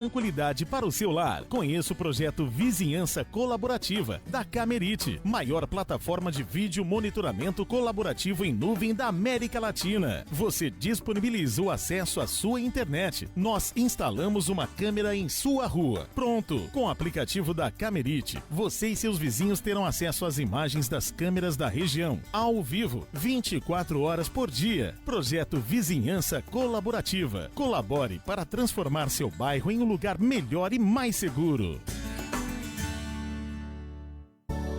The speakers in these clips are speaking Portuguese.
Tranquilidade para o seu lar. Conheça o projeto Vizinhança Colaborativa da Camerite, maior plataforma de vídeo monitoramento colaborativo em nuvem da América Latina. Você disponibiliza o acesso à sua internet. Nós instalamos uma câmera em sua rua. Pronto! Com o aplicativo da Camerite, você e seus vizinhos terão acesso às imagens das câmeras da região, ao vivo, 24 horas por dia. Projeto Vizinhança Colaborativa. Colabore para transformar seu bairro em um lugar melhor e mais seguro.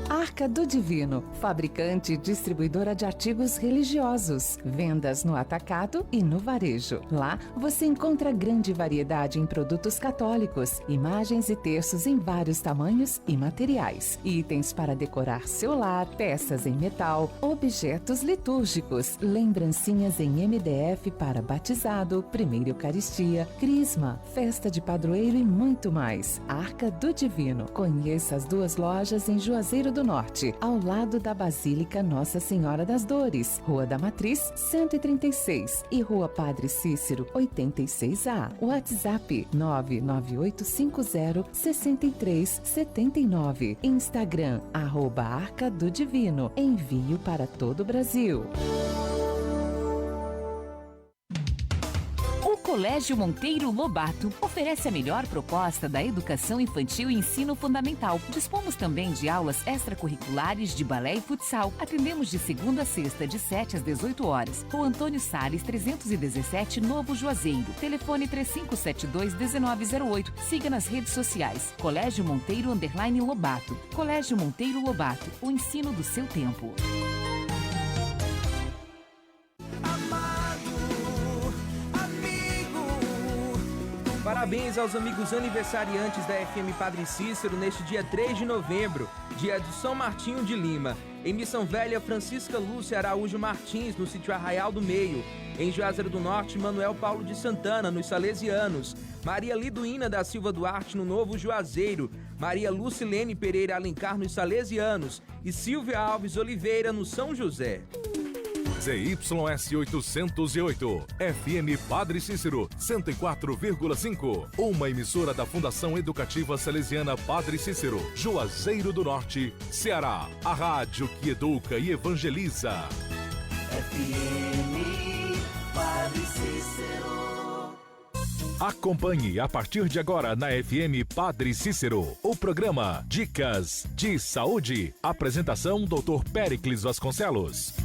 Arca do Divino, fabricante e distribuidora de artigos religiosos, vendas no atacado e no varejo. Lá você encontra grande variedade em produtos católicos, imagens e terços em vários tamanhos e materiais, itens para decorar seu lar, peças em metal, objetos litúrgicos, lembrancinhas em MDF para batizado, primeira Eucaristia, crisma, festa de padroeiro e muito mais. Arca do Divino. Conheça as duas lojas em Juazeiro do Norte, ao lado da Basílica Nossa Senhora das Dores, Rua da Matriz, 136 e Rua Padre Cícero, 86A. WhatsApp 998506379. Instagram, @Arca do Divino. Envio para todo o Brasil. O Colégio Monteiro Lobato oferece a melhor proposta da educação infantil e ensino fundamental. Dispomos também de aulas extracurriculares de balé e futsal. Atendemos de segunda a sexta, de 7 às 18 horas. Rua Antônio Salles, 317, Novo Juazeiro. Telefone 3572-1908. Siga nas redes sociais. Colégio Monteiro _Lobato. Colégio Monteiro Lobato. O ensino do seu tempo. Parabéns aos amigos aniversariantes da FM Padre Cícero neste dia 3 de novembro, dia de São Martinho de Lima. Em Missão Velha, Francisca Lúcia Araújo Martins, no sítio Arraial do Meio. Em Juazeiro do Norte, Manuel Paulo de Santana, nos Salesianos. Maria Liduína da Silva Duarte, no Novo Juazeiro. Maria Lucilene Pereira Alencar, nos Salesianos. E Silvia Alves Oliveira, no São José. ZYS 808, FM Padre Cícero, 104,5. Uma emissora da Fundação Educativa Salesiana Padre Cícero, Juazeiro do Norte, Ceará. A rádio que educa e evangeliza. FM Padre Cícero. Acompanhe a partir de agora na FM Padre Cícero o programa Dicas de Saúde. Apresentação Dr. Péricles Vasconcelos.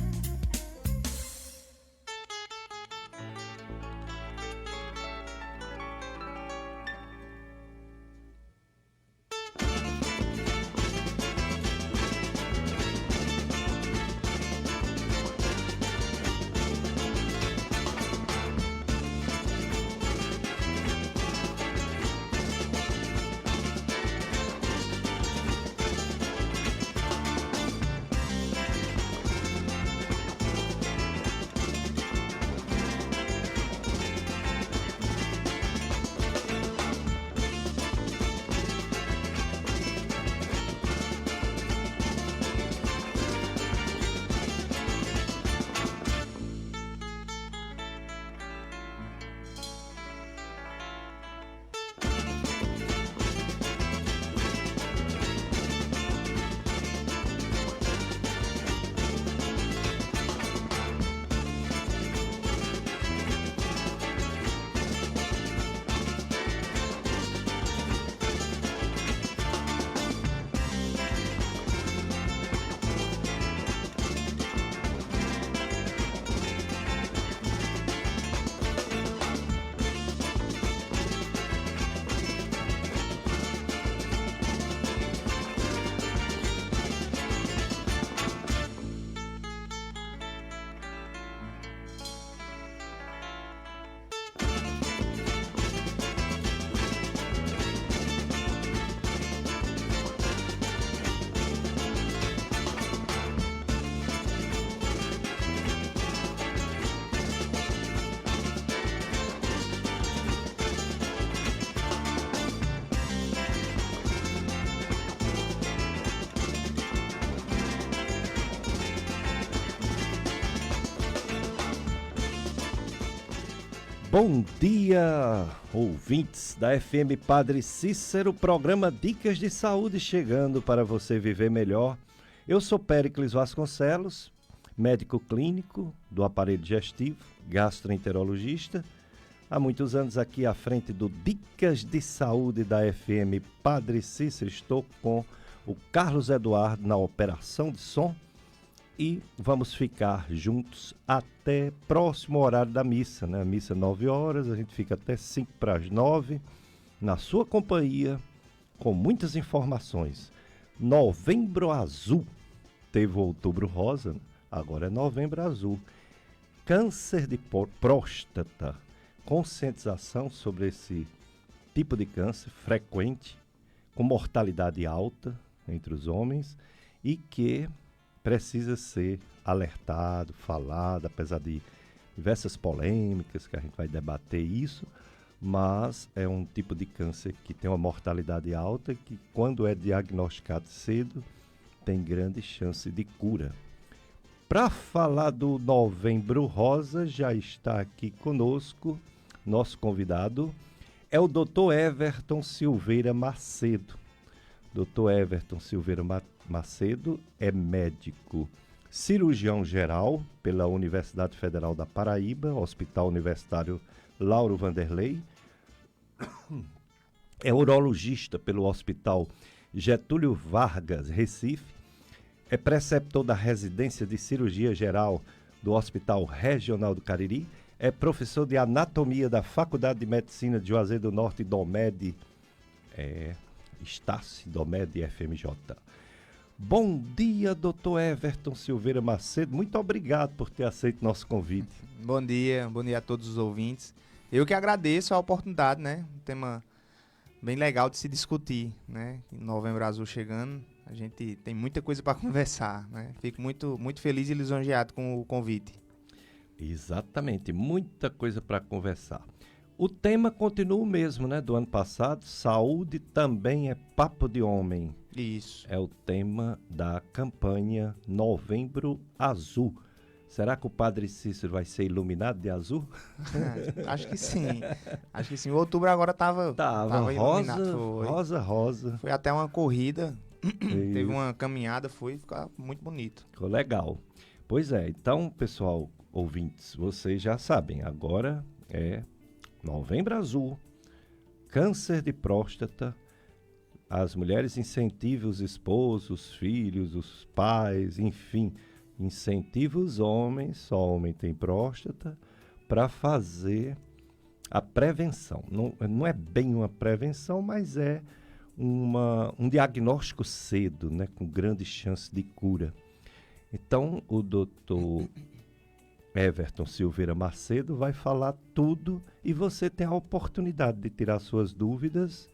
Bom dia, ouvintes da FM Padre Cícero, programa Dicas de Saúde chegando para você viver melhor. Eu sou Péricles Vasconcelos, médico clínico do aparelho digestivo, gastroenterologista. Há muitos anos aqui à frente do Dicas de Saúde da FM Padre Cícero. Estou com o Carlos Eduardo na operação de som e vamos ficar juntos até próximo horário da missa, né? A missa 9 horas, a gente fica até 5 para as 9, na sua companhia, com muitas informações. Novembro Azul, teve o Outubro Rosa, agora é Novembro Azul. Câncer de próstata, conscientização sobre esse tipo de câncer frequente, com mortalidade alta entre os homens e que precisa ser alertado, falado, apesar de diversas polêmicas que a gente vai debater isso, mas é um tipo de câncer que tem uma mortalidade alta que, quando é diagnosticado cedo, tem grande chance de cura. Para falar do Novembro Rosa, já está aqui conosco nosso convidado, é o Dr. Everton Silveira Macedo. Dr. Everton Silveira Macedo é médico cirurgião geral pela Universidade Federal da Paraíba, Hospital Universitário Lauro Vanderlei. É urologista pelo Hospital Getúlio Vargas, Recife. É preceptor da residência de cirurgia geral do Hospital Regional do Cariri. É professor de anatomia da Faculdade de Medicina de Juazeiro do Norte, DOMED, Estácio, DOMED FMJ. Bom dia, doutor Everton Silveira Macedo. Muito obrigado por ter aceito nosso convite. Bom dia a todos os ouvintes. Eu que agradeço a oportunidade, né? Um tema bem legal de se discutir, né? Novembro Azul chegando, a gente tem muita coisa para conversar, né? Fico muito feliz e lisonjeado com o convite. Exatamente, muita coisa para conversar. O tema continua o mesmo, né? Do ano passado, saúde também é papo de homem. Isso. É o tema da campanha Novembro Azul. Será que o Padre Cícero vai ser iluminado de azul? Acho que sim. O outubro agora tava iluminado. Rosa. Foi até uma corrida, teve uma caminhada, ficar muito bonito. Ficou legal. Pois é, então, pessoal, ouvintes, vocês já sabem, agora é Novembro Azul, câncer de próstata. As mulheres incentivam os esposos, os filhos, os pais, enfim, incentivam os homens, só homem tem próstata, para fazer a prevenção. Não é bem uma prevenção, mas é um diagnóstico cedo, né, com grande chance de cura. Então, o doutor Everton Silveira Macedo vai falar tudo e você tem a oportunidade de tirar suas dúvidas.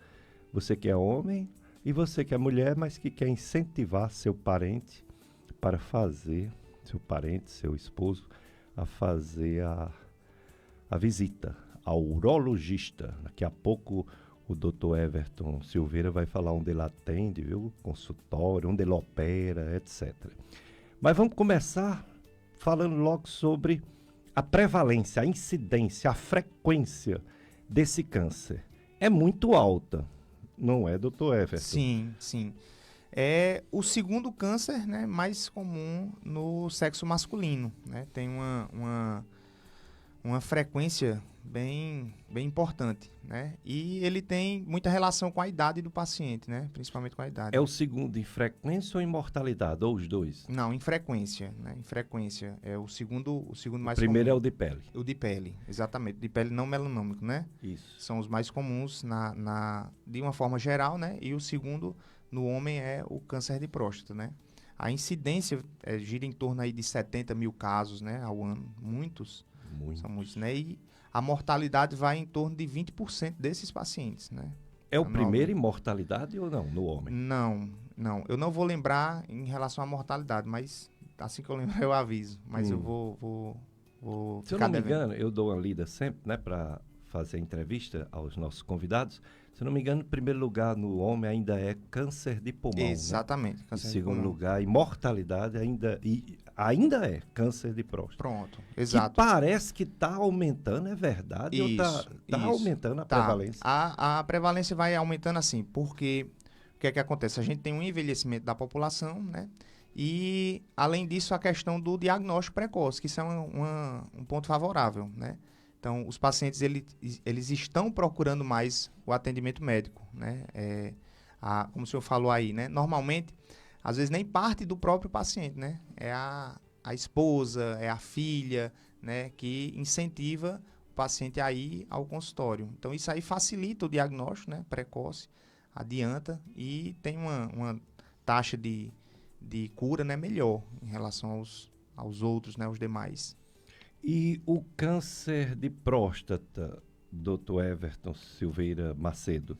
Você que é homem e você que é mulher, mas que quer incentivar seu parente para fazer, seu esposo, a fazer a visita ao urologista. Daqui a pouco o doutor Everton Silveira vai falar onde ele atende, viu? Consultório, onde ele opera, etc. Mas vamos começar falando logo sobre a prevalência, a incidência, a frequência desse câncer. É muito alta, não é, doutor Everton? Sim. É o segundo câncer, né, mais comum no sexo masculino, né? Tem uma frequência bem importante, né? E ele tem muita relação com a idade do paciente, né? Principalmente com a idade. É o segundo em frequência ou em mortalidade, ou os dois? Não, em frequência, né? Em frequência. É o segundo mais comum. O primeiro é o de pele. O de pele, exatamente. De pele não melanômico, né? Isso. São os mais comuns de uma forma geral, né? E o segundo no homem é o câncer de próstata, né? A incidência gira em torno aí de 70 mil casos, né? Ao ano. São muitos, né? E a mortalidade vai em torno de 20% desses pacientes, né? É o primeiro em mortalidade ou não, no homem? Não. Eu não vou lembrar em relação à mortalidade, mas assim que eu lembrar eu aviso. Mas eu vou Se eu não me engano, eu dou uma lida sempre, né, para fazer entrevista aos nossos convidados. Se eu não me engano, em primeiro lugar no homem ainda é câncer de pulmão. Exatamente. Né? Em segundo lugar, e mortalidade ainda... ainda é câncer de próstata. Pronto, exato. Que parece que está aumentando, é verdade? Ou está aumentando a prevalência? A prevalência vai aumentando assim, porque o que é que acontece? A gente tem um envelhecimento da população, né? E, além disso, a questão do diagnóstico precoce, que isso é um ponto favorável, né? Então, os pacientes, eles estão procurando mais o atendimento médico, né? Como o senhor falou aí, né? Normalmente, às vezes nem parte do próprio paciente, né? É a esposa, é a filha, né? Que incentiva o paciente a ir ao consultório. Então, isso aí facilita o diagnóstico, né? Precoce, adianta e tem uma taxa de cura, né? Melhor em relação aos outros, né? Os demais. E o câncer de próstata, Dr. Everton Silveira Macedo,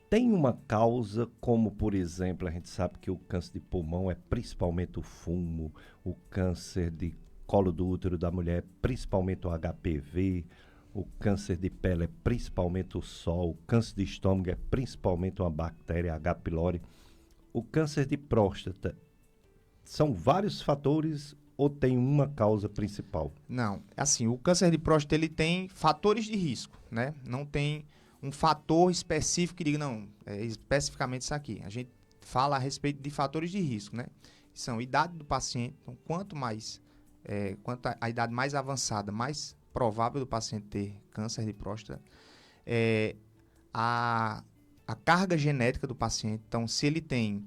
tem uma causa como, por exemplo, a gente sabe que o câncer de pulmão é principalmente o fumo, o câncer de colo do útero da mulher é principalmente o HPV, o câncer de pele é principalmente o sol, o câncer de estômago é principalmente uma bactéria, H. pylori. O câncer de próstata, são vários fatores ou tem uma causa principal? Não, assim, o câncer de próstata ele tem fatores de risco, né? Não tem um fator específico que diga, não, é especificamente isso aqui. A gente fala a respeito de fatores de risco, né? São idade do paciente, então quanto a idade mais avançada, mais provável do paciente ter câncer de próstata. A carga genética do paciente, então se ele tem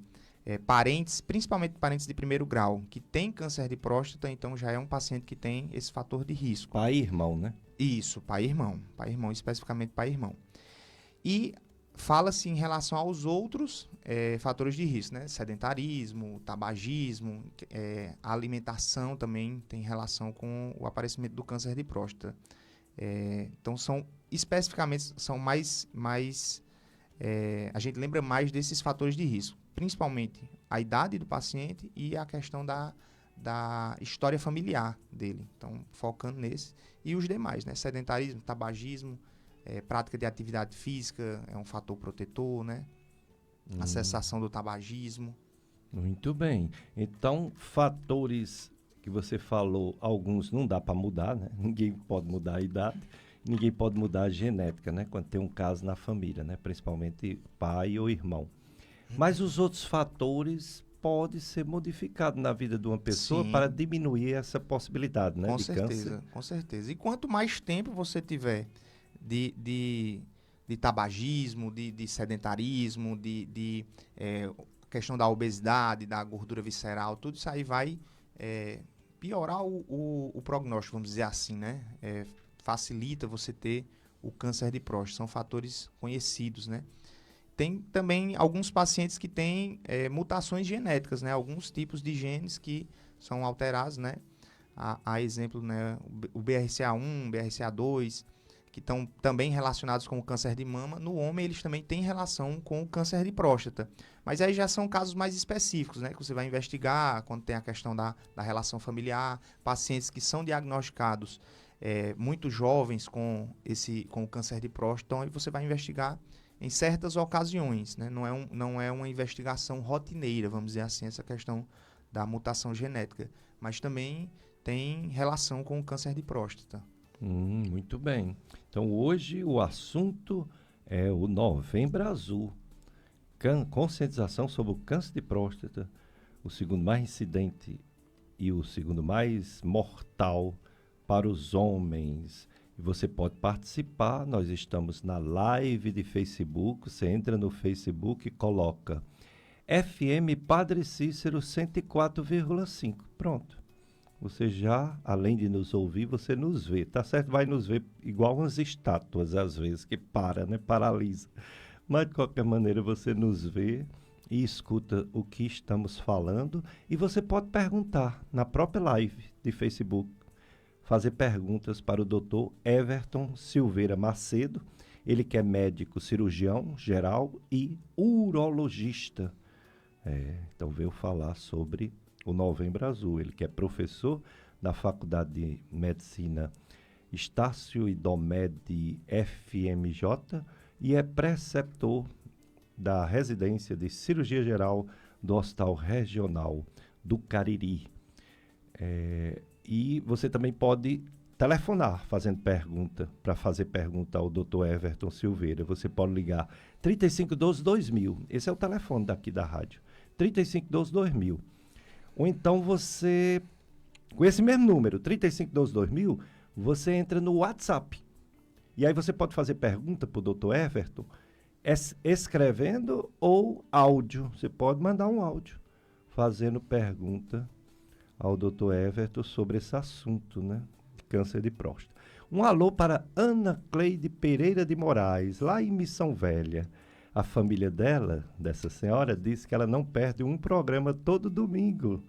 parentes, principalmente parentes de primeiro grau, que tem câncer de próstata, então já é um paciente que tem esse fator de risco. Pai e irmão, né? Isso, pai e irmão. Pai e irmão, especificamente pai e irmão. E fala-se em relação aos outros fatores de risco, né? Sedentarismo, tabagismo, a alimentação também tem relação com o aparecimento do câncer de próstata. Então, especificamente, são mais a gente lembra mais desses fatores de risco, principalmente a idade do paciente e a questão da história familiar dele. Então, focando nesse. E os demais, né? Sedentarismo, tabagismo, prática de atividade física é um fator protetor, né? A cessação do tabagismo. Muito bem. Então, fatores que você falou, alguns não dá para mudar, né? Ninguém pode mudar a idade, ninguém pode mudar a genética, né? Quando tem um caso na família, né? Principalmente pai ou irmão. Mas os outros fatores podem ser modificados na vida de uma pessoa. Sim. Para diminuir essa possibilidade, né? Com certeza, com certeza. E quanto mais tempo você tiver de tabagismo, de sedentarismo, de questão da obesidade, da gordura visceral, tudo isso aí vai piorar o prognóstico, vamos dizer assim, né? Facilita você ter o câncer de próstata. São fatores conhecidos, né? Tem também alguns pacientes que têm mutações genéticas, né? Alguns tipos de genes que são alterados, né? A exemplo, né? O BRCA1, BRCA2, que estão também relacionados com o câncer de mama. No homem, eles também têm relação com o câncer de próstata. Mas aí já são casos mais específicos, né? Que você vai investigar quando tem a questão da relação familiar. Pacientes que são diagnosticados muito jovens com o câncer de próstata. Então, aí você vai investigar em certas ocasiões, né? Não é uma investigação rotineira, vamos dizer assim, essa questão da mutação genética. Mas também tem relação com o câncer de próstata. Muito bem. Então, hoje o assunto é o Novembro Azul. Conscientização sobre o câncer de próstata, o segundo mais incidente e o segundo mais mortal para os homens. E você pode participar, nós estamos na live de Facebook, você entra no Facebook e coloca FM Padre Cícero 104,5. Pronto. Você já, além de nos ouvir, você nos vê, tá certo? Vai nos ver igual umas estátuas, às vezes, que paralisa. Mas, de qualquer maneira, você nos vê e escuta o que estamos falando. E você pode perguntar na própria live de Facebook, fazer perguntas para o Dr. Everton Silveira Macedo, ele que é médico cirurgião geral e urologista. Então veio falar sobre o Novembro Azul. Ele que é professor da Faculdade de Medicina Estácio Idomed FMJ e é preceptor da residência de cirurgia geral do Hospital Regional do Cariri. E você também pode telefonar fazendo pergunta, para fazer pergunta ao Dr. Everton Silveira. Você pode ligar 3512-2000. Esse é o telefone daqui da rádio. 3512-2000. Ou então você, com esse mesmo número, 3512-2000, você entra no WhatsApp. E aí você pode fazer pergunta para o Dr. Everton, escrevendo ou áudio. Você pode mandar um áudio fazendo pergunta ao Dr. Everton sobre esse assunto, né? De câncer de próstata. Um alô para Ana Cleide Pereira de Moraes, lá em Missão Velha. A família dela, dessa senhora, disse que ela não perde um programa todo domingo.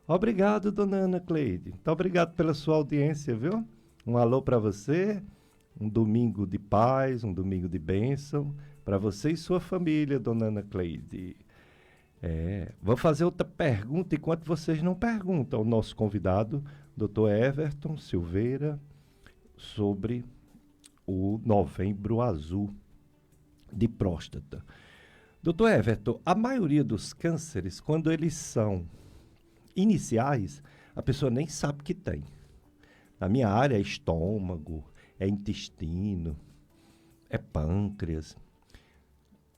Obrigado, dona Ana Cleide. Muito obrigado pela sua audiência, viu? Um alô para você, um domingo de paz, um domingo de bênção, para você e sua família, dona Ana Cleide. Vou fazer outra pergunta enquanto vocês não perguntam ao nosso convidado, Dr. Everton Silveira, sobre o Novembro Azul de próstata. Dr. Everton, a maioria dos cânceres, quando eles são iniciais, a pessoa nem sabe que tem. Na minha área é estômago, é intestino, é pâncreas.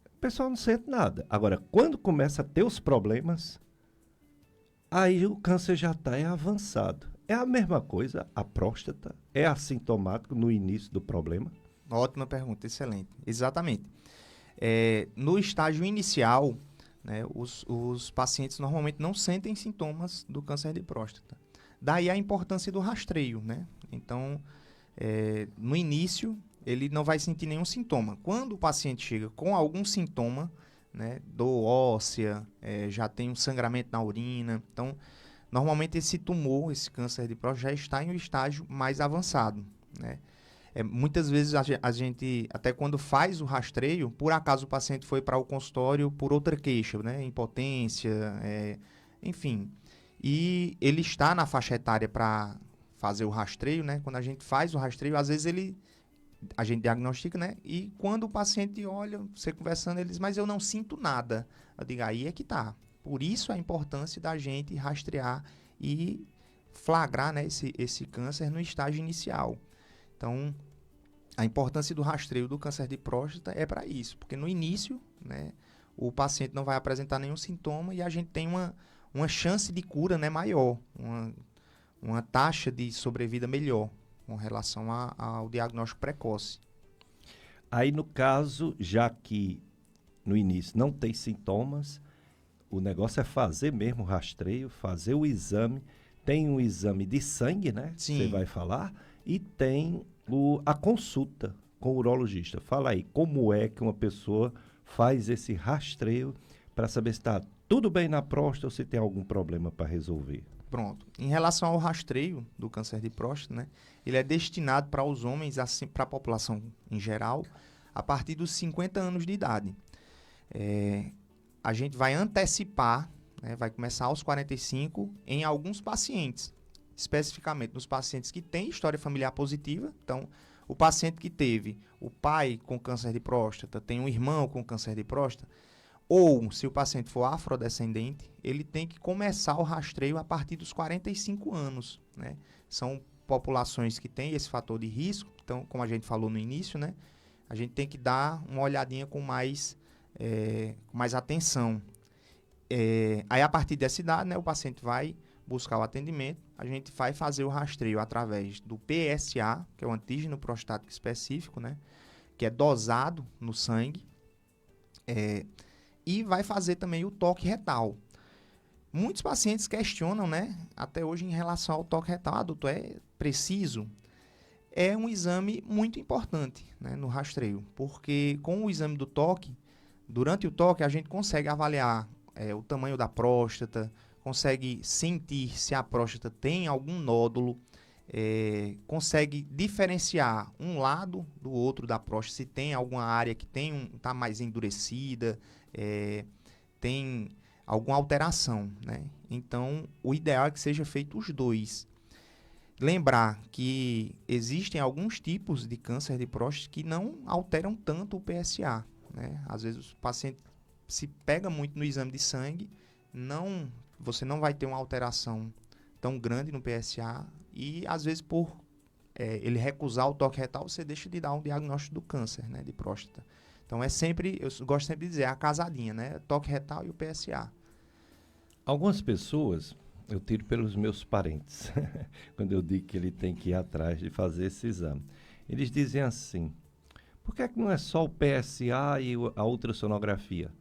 O pessoal não sente nada. Agora, quando começa a ter os problemas, aí o câncer já está avançado. É a mesma coisa, a próstata é assintomático no início do problema? Ótima pergunta, excelente. Exatamente. No estágio inicial, né, os pacientes normalmente não sentem sintomas do câncer de próstata. Daí a importância do rastreio, né? Então, no início, ele não vai sentir nenhum sintoma. Quando o paciente chega com algum sintoma, né, dor óssea, já tem um sangramento na urina, então, normalmente esse tumor, esse câncer de próstata, já está em um estágio mais avançado, né? Muitas vezes a gente, até quando faz o rastreio, por acaso o paciente foi para o consultório por outra queixa, né? Impotência, enfim. E ele está na faixa etária para fazer o rastreio, né? Quando a gente faz o rastreio, às vezes a gente diagnostica, né? E quando o paciente olha, você conversando, ele diz, mas eu não sinto nada. Eu digo, aí é que tá. Por isso a importância da gente rastrear e flagrar, né, esse câncer no estágio inicial. Então, a importância do rastreio do câncer de próstata é para isso, porque no início, né, o paciente não vai apresentar nenhum sintoma e a gente tem uma chance de cura, né, maior, uma taxa de sobrevida melhor com relação ao diagnóstico precoce. Aí, no caso, já que no início não tem sintomas, o negócio é fazer mesmo o rastreio, fazer o exame. Tem um exame de sangue, né? Sim. Você vai falar. E tem a consulta com o urologista. Fala aí, como é que uma pessoa faz esse rastreio para saber se está tudo bem na próstata ou se tem algum problema para resolver? Pronto. Em relação ao rastreio do câncer de próstata, né, ele é destinado para os homens, assim, para a população em geral, a partir dos 50 anos de idade. A gente vai antecipar, né, vai começar aos 45 em alguns pacientes, especificamente nos pacientes que têm história familiar positiva. Então, o paciente que teve o pai com câncer de próstata, tem um irmão com câncer de próstata, ou se o paciente for afrodescendente, ele tem que começar o rastreio a partir dos 45 anos, né? São populações que têm esse fator de risco, então, como a gente falou no início, né, a gente tem que dar uma olhadinha com mais atenção. Aí, a partir dessa idade, né, o paciente vai buscar o atendimento, a gente vai fazer o rastreio através do PSA, que é o antígeno prostático específico, né, que é dosado no sangue, e vai fazer também o toque retal. Muitos pacientes questionam, né, até hoje, em relação ao toque retal. Doutor, é preciso? É um exame muito importante, né, no rastreio, porque com o exame do toque, durante o toque, a gente consegue avaliar o tamanho da próstata, consegue sentir se a próstata tem algum nódulo, consegue diferenciar um lado do outro da próstata, se tem alguma área que está mais endurecida, tem alguma alteração, né? Então, o ideal é que seja feito os dois. Lembrar que existem alguns tipos de câncer de próstata que não alteram tanto o PSA, né? Às vezes o paciente se pega muito no exame de sangue, você não vai ter uma alteração tão grande no PSA e, às vezes, por ele recusar o toque retal, você deixa de dar um diagnóstico do câncer, né, de próstata. Então, eu gosto sempre de dizer, a casadinha, né, toque retal e o PSA. Algumas pessoas, eu tiro pelos meus parentes, quando eu digo que ele tem que ir atrás de fazer esse exame. Eles dizem assim, por que é que não é só o PSA e a ultrassonografia?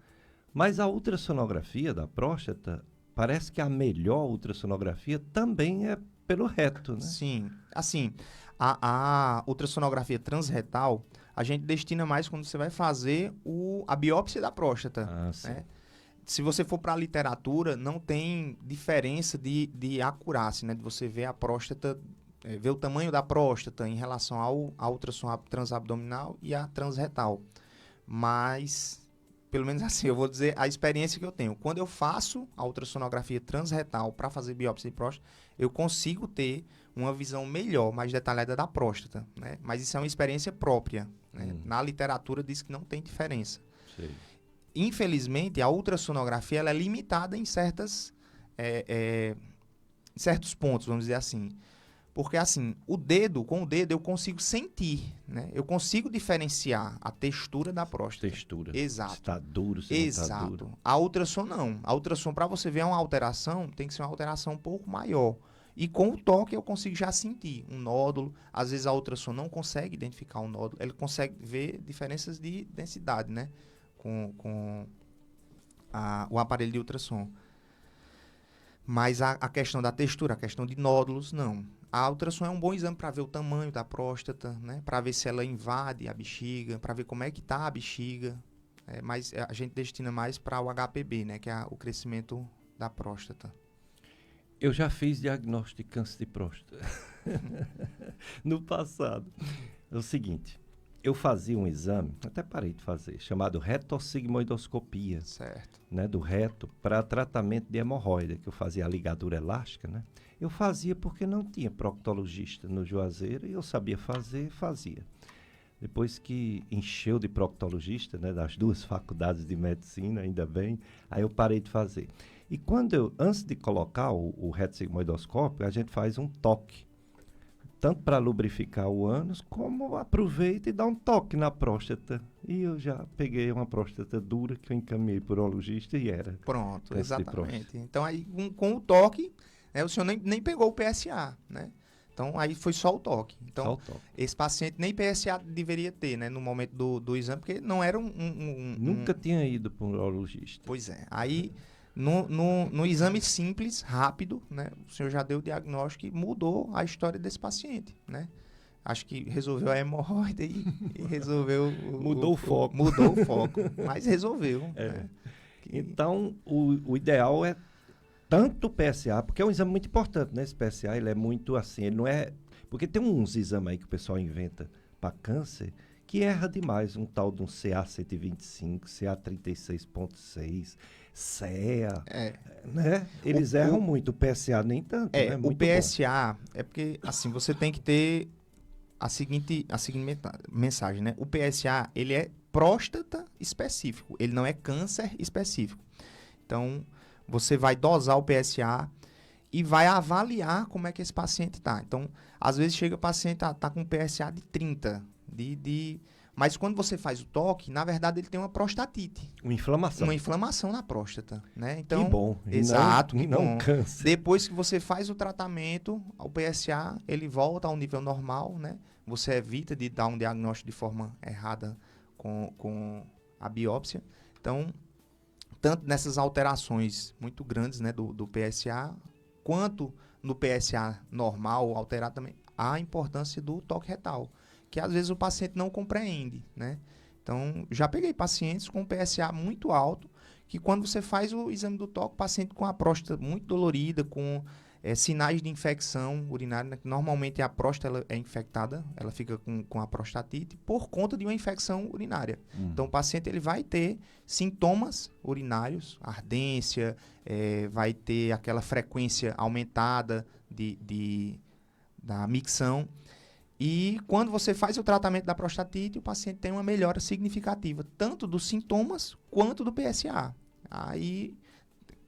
Mas a ultrassonografia da próstata, parece que a melhor ultrassonografia também é pelo reto, né? Sim, assim, a ultrassonografia transretal, a gente destina mais quando você vai fazer a biópsia da próstata. Né? Se você for para a literatura, não tem diferença de acurácia, né? De você ver a próstata, ver o tamanho da próstata em relação à ultrassom transabdominal e à transretal. Mas, pelo menos assim, eu vou dizer a experiência que eu tenho. Quando eu faço a ultrassonografia transretal para fazer biópsia de próstata, eu consigo ter uma visão melhor, mais detalhada da próstata, né? Mas isso é uma experiência própria, né? Na literatura diz que não tem diferença. Sei. Infelizmente, a ultrassonografia ela é limitada em certos pontos, vamos dizer assim. Porque, assim, com o dedo eu consigo sentir, né? Eu consigo diferenciar a textura da próstata. Textura. Exato. Se está duro, se Exato. não está duro. A ultrassom não. A ultrassom, para você ver uma alteração, tem que ser uma alteração um pouco maior. E com o toque eu consigo já sentir um nódulo. Às vezes a ultrassom não consegue identificar um nódulo. Ele consegue ver diferenças de densidade, né? Com o aparelho de ultrassom. Mas a questão da textura, a questão de nódulos, não. A ultrassom é um bom exame para ver o tamanho da próstata, né? Para ver se ela invade a bexiga, para ver como é que está a bexiga. Mas a gente destina mais para o HPB, né? Que é o crescimento da próstata. Eu já fiz diagnóstico de câncer de próstata no passado. É o seguinte, eu fazia um exame, até parei de fazer, chamado retossigmoidoscopia. Certo. Né, do reto, para tratamento de hemorroida, que eu fazia a ligadura elástica, né? Eu fazia porque não tinha proctologista no Juazeiro e eu sabia fazer, fazia. Depois que encheu de proctologista, né, das duas faculdades de medicina, ainda bem, aí eu parei de fazer. E antes de colocar o retossigmoidoscópio, a gente faz um toque, tanto para lubrificar o ânus, como aproveita e dá um toque na próstata. E eu já peguei uma próstata dura que eu encaminhei para o urologista e era. Pronto, exatamente. Então aí com o toque, né, o senhor nem pegou o PSA, né? Então aí foi só o toque. Então só o toque. Esse paciente nem PSA deveria ter, né, no momento do exame, porque não era Nunca tinha ido para um urologista. Pois é. Aí no exame simples, rápido, né, o senhor já deu o diagnóstico e mudou a história desse paciente, né? Acho que resolveu a hemorroida e resolveu... Mudou o foco. Mudou o foco, mas resolveu. Né? Então, o ideal é tanto o PSA, porque é um exame muito importante, né? Esse PSA, ele é muito assim, ele não é... Porque tem uns exames aí que o pessoal inventa para câncer que erra demais, um tal de um CA125, CA36.6, CEA, né? Eles erram muito, o PSA nem tanto, né? Muito o PSA bom. É porque, assim, você tem que ter a seguinte mensagem, né? O PSA, ele é próstata específico, ele não é câncer específico. Então, você vai dosar o PSA e vai avaliar como é que esse paciente está. Então, às vezes chega o paciente, tá com PSA de 30, mas quando você faz o toque, na verdade ele tem uma prostatite. Uma inflamação. Uma inflamação na próstata, né? Então, que bom. Exato, que não bom. Câncer. Depois que você faz o tratamento, o PSA, ele volta ao nível normal, né? Você evita de dar um diagnóstico de forma errada com a biópsia. Então, tanto nessas alterações muito grandes, né, do PSA, quanto no PSA normal, alterado também, há a importância do toque retal, que às vezes o paciente não compreende, né? Então, já peguei pacientes com PSA muito alto, que quando você faz o exame do toque, o paciente com a próstata muito dolorida, com sinais de infecção urinária, né? Normalmente a próstata ela é infectada, ela fica com a prostatite por conta de uma infecção urinária. Então, o paciente ele vai ter sintomas urinários, ardência, vai ter aquela frequência aumentada da micção. E quando você faz o tratamento da prostatite, o paciente tem uma melhora significativa, tanto dos sintomas quanto do PSA. Aí,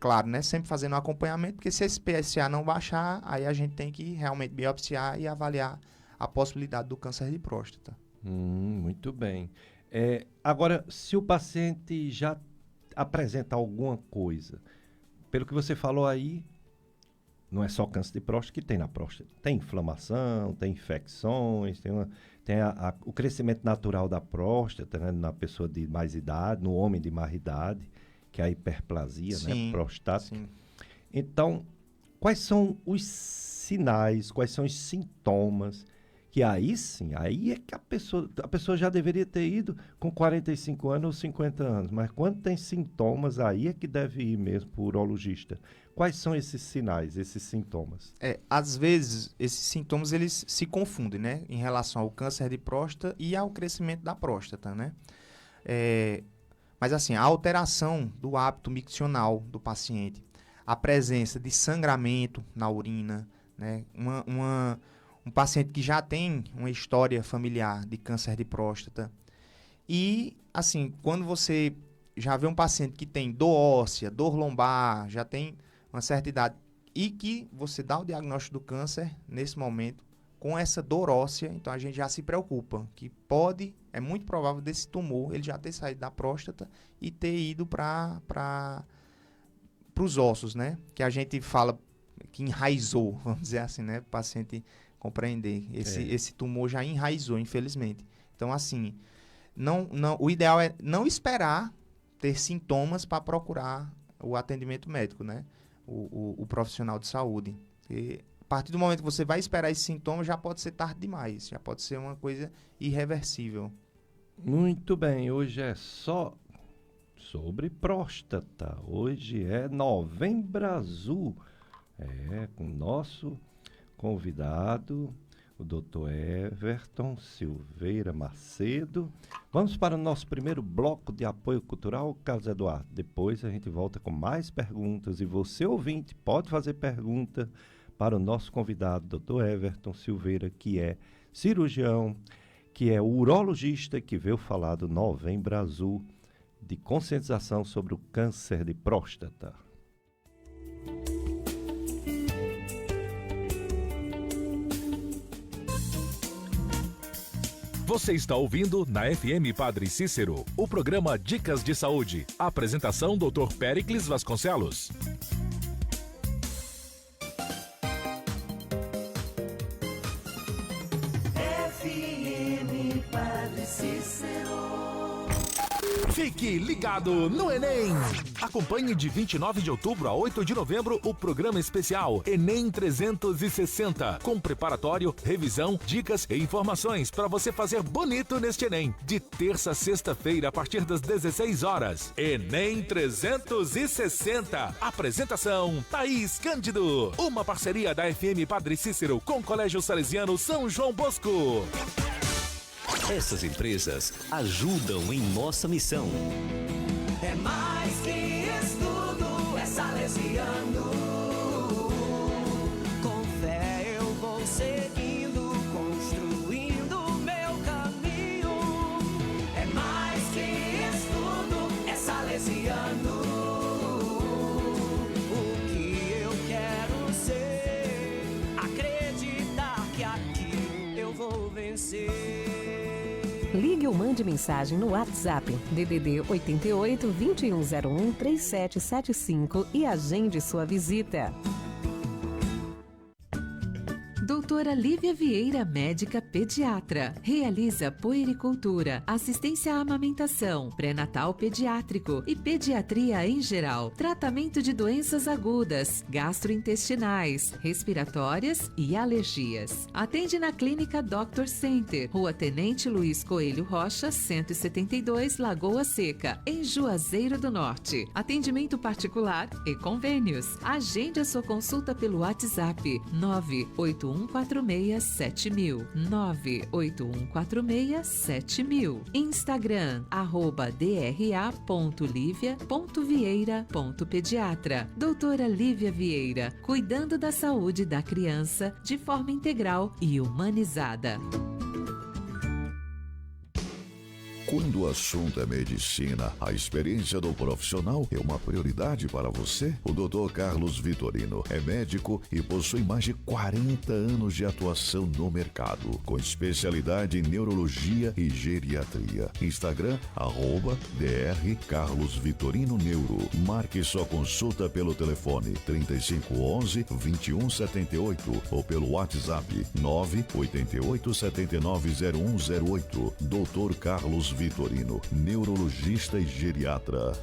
claro, né? Sempre fazendo um acompanhamento, porque se esse PSA não baixar, aí a gente tem que realmente biopsiar e avaliar a possibilidade do câncer de próstata. Muito bem. Agora, se o paciente já apresenta alguma coisa, pelo que você falou aí, não é só câncer de próstata que tem na próstata. Tem inflamação, tem infecções, tem o crescimento natural da próstata, né, na pessoa de mais idade, no homem de mais idade, que é a hiperplasia, né, prostática. Sim. Então, quais são os sinais, quais são os sintomas que aí sim, aí é que a pessoa já deveria ter ido com 45 anos ou 50 anos, mas quando tem sintomas, aí é que deve ir mesmo para o urologista. Quais são esses sinais, esses sintomas? Às vezes, esses sintomas, eles se confundem, né? Em relação ao câncer de próstata e ao crescimento da próstata, né? Mas assim, a alteração do hábito miccional do paciente, a presença de sangramento na urina, né? Um paciente que já tem uma história familiar de câncer de próstata. E, assim, quando você já vê um paciente que tem dor óssea, dor lombar, já tem uma certa idade, e que você dá o diagnóstico do câncer nesse momento com essa dor óssea, então a gente já se preocupa, que é muito provável desse tumor ele já ter saído da próstata e ter ido para os ossos, né? Que a gente fala que enraizou, vamos dizer assim, né? O paciente compreender. Esse tumor já enraizou, infelizmente. Então, assim, o ideal é não esperar ter sintomas para procurar o atendimento médico, né? O profissional de saúde. E a partir do momento que você vai esperar esse sintoma, já pode ser tarde demais, já pode ser uma coisa irreversível. Muito bem, hoje é só sobre próstata. Hoje é Novembro Azul. Com o nosso convidado, o Dr. Everton Silveira Macedo. Vamos para o nosso primeiro bloco de apoio cultural, Carlos Eduardo. Depois a gente volta com mais perguntas e você, ouvinte, pode fazer pergunta para o nosso convidado, Dr. Everton Silveira, que é cirurgião, que é urologista, que veio falar do Novembro Azul de conscientização sobre o câncer de próstata. Você está ouvindo na FM Padre Cícero, o programa Dicas de Saúde. Apresentação Dr. Péricles Vasconcelos. FM Padre Cícero. Fique ligado no Enem! Acompanhe de 29 de outubro a 8 de novembro o programa especial Enem 360, com preparatório, revisão, dicas e informações para você fazer bonito neste Enem. De terça a sexta-feira, a partir das 16 horas. Enem 360. Apresentação, Thaís Cândido. Uma parceria da FM Padre Cícero com o Colégio Salesiano São João Bosco. Essas empresas ajudam em nossa missão. É mais que estudo, é salesiano. Com fé eu vou seguindo, construindo meu caminho. É mais que estudo, é salesiano. O que eu quero ser, acreditar que aqui eu vou vencer. Ligue ou mande mensagem no WhatsApp DDD 88 2101 3775 e agende sua visita. Doutora Lívia Vieira, médica pediatra. Realiza puericultura, assistência à amamentação, pré-natal pediátrico e pediatria em geral. Tratamento de doenças agudas, gastrointestinais, respiratórias e alergias. Atende na Clínica Dr. Center, Rua Tenente Luiz Coelho Rocha, 172, Lagoa Seca, em Juazeiro do Norte. Atendimento particular e convênios. Agende a sua consulta pelo WhatsApp 981467000, 981467000. Instagram, @dra.livia.vieira.pediatra. Doutora Lívia Vieira, cuidando da saúde da criança de forma integral e humanizada. Quando o assunto é medicina, a experiência do profissional é uma prioridade para você? O Dr. Carlos Vitorino é médico e possui mais de 40 anos de atuação no mercado, com especialidade em neurologia e geriatria. Instagram, @Dr. Carlos Vitorino Neuro. Marque sua consulta pelo telefone 3511-2178 ou pelo WhatsApp 988790108. Dr. Carlos Vitorino, neurologista e geriatra.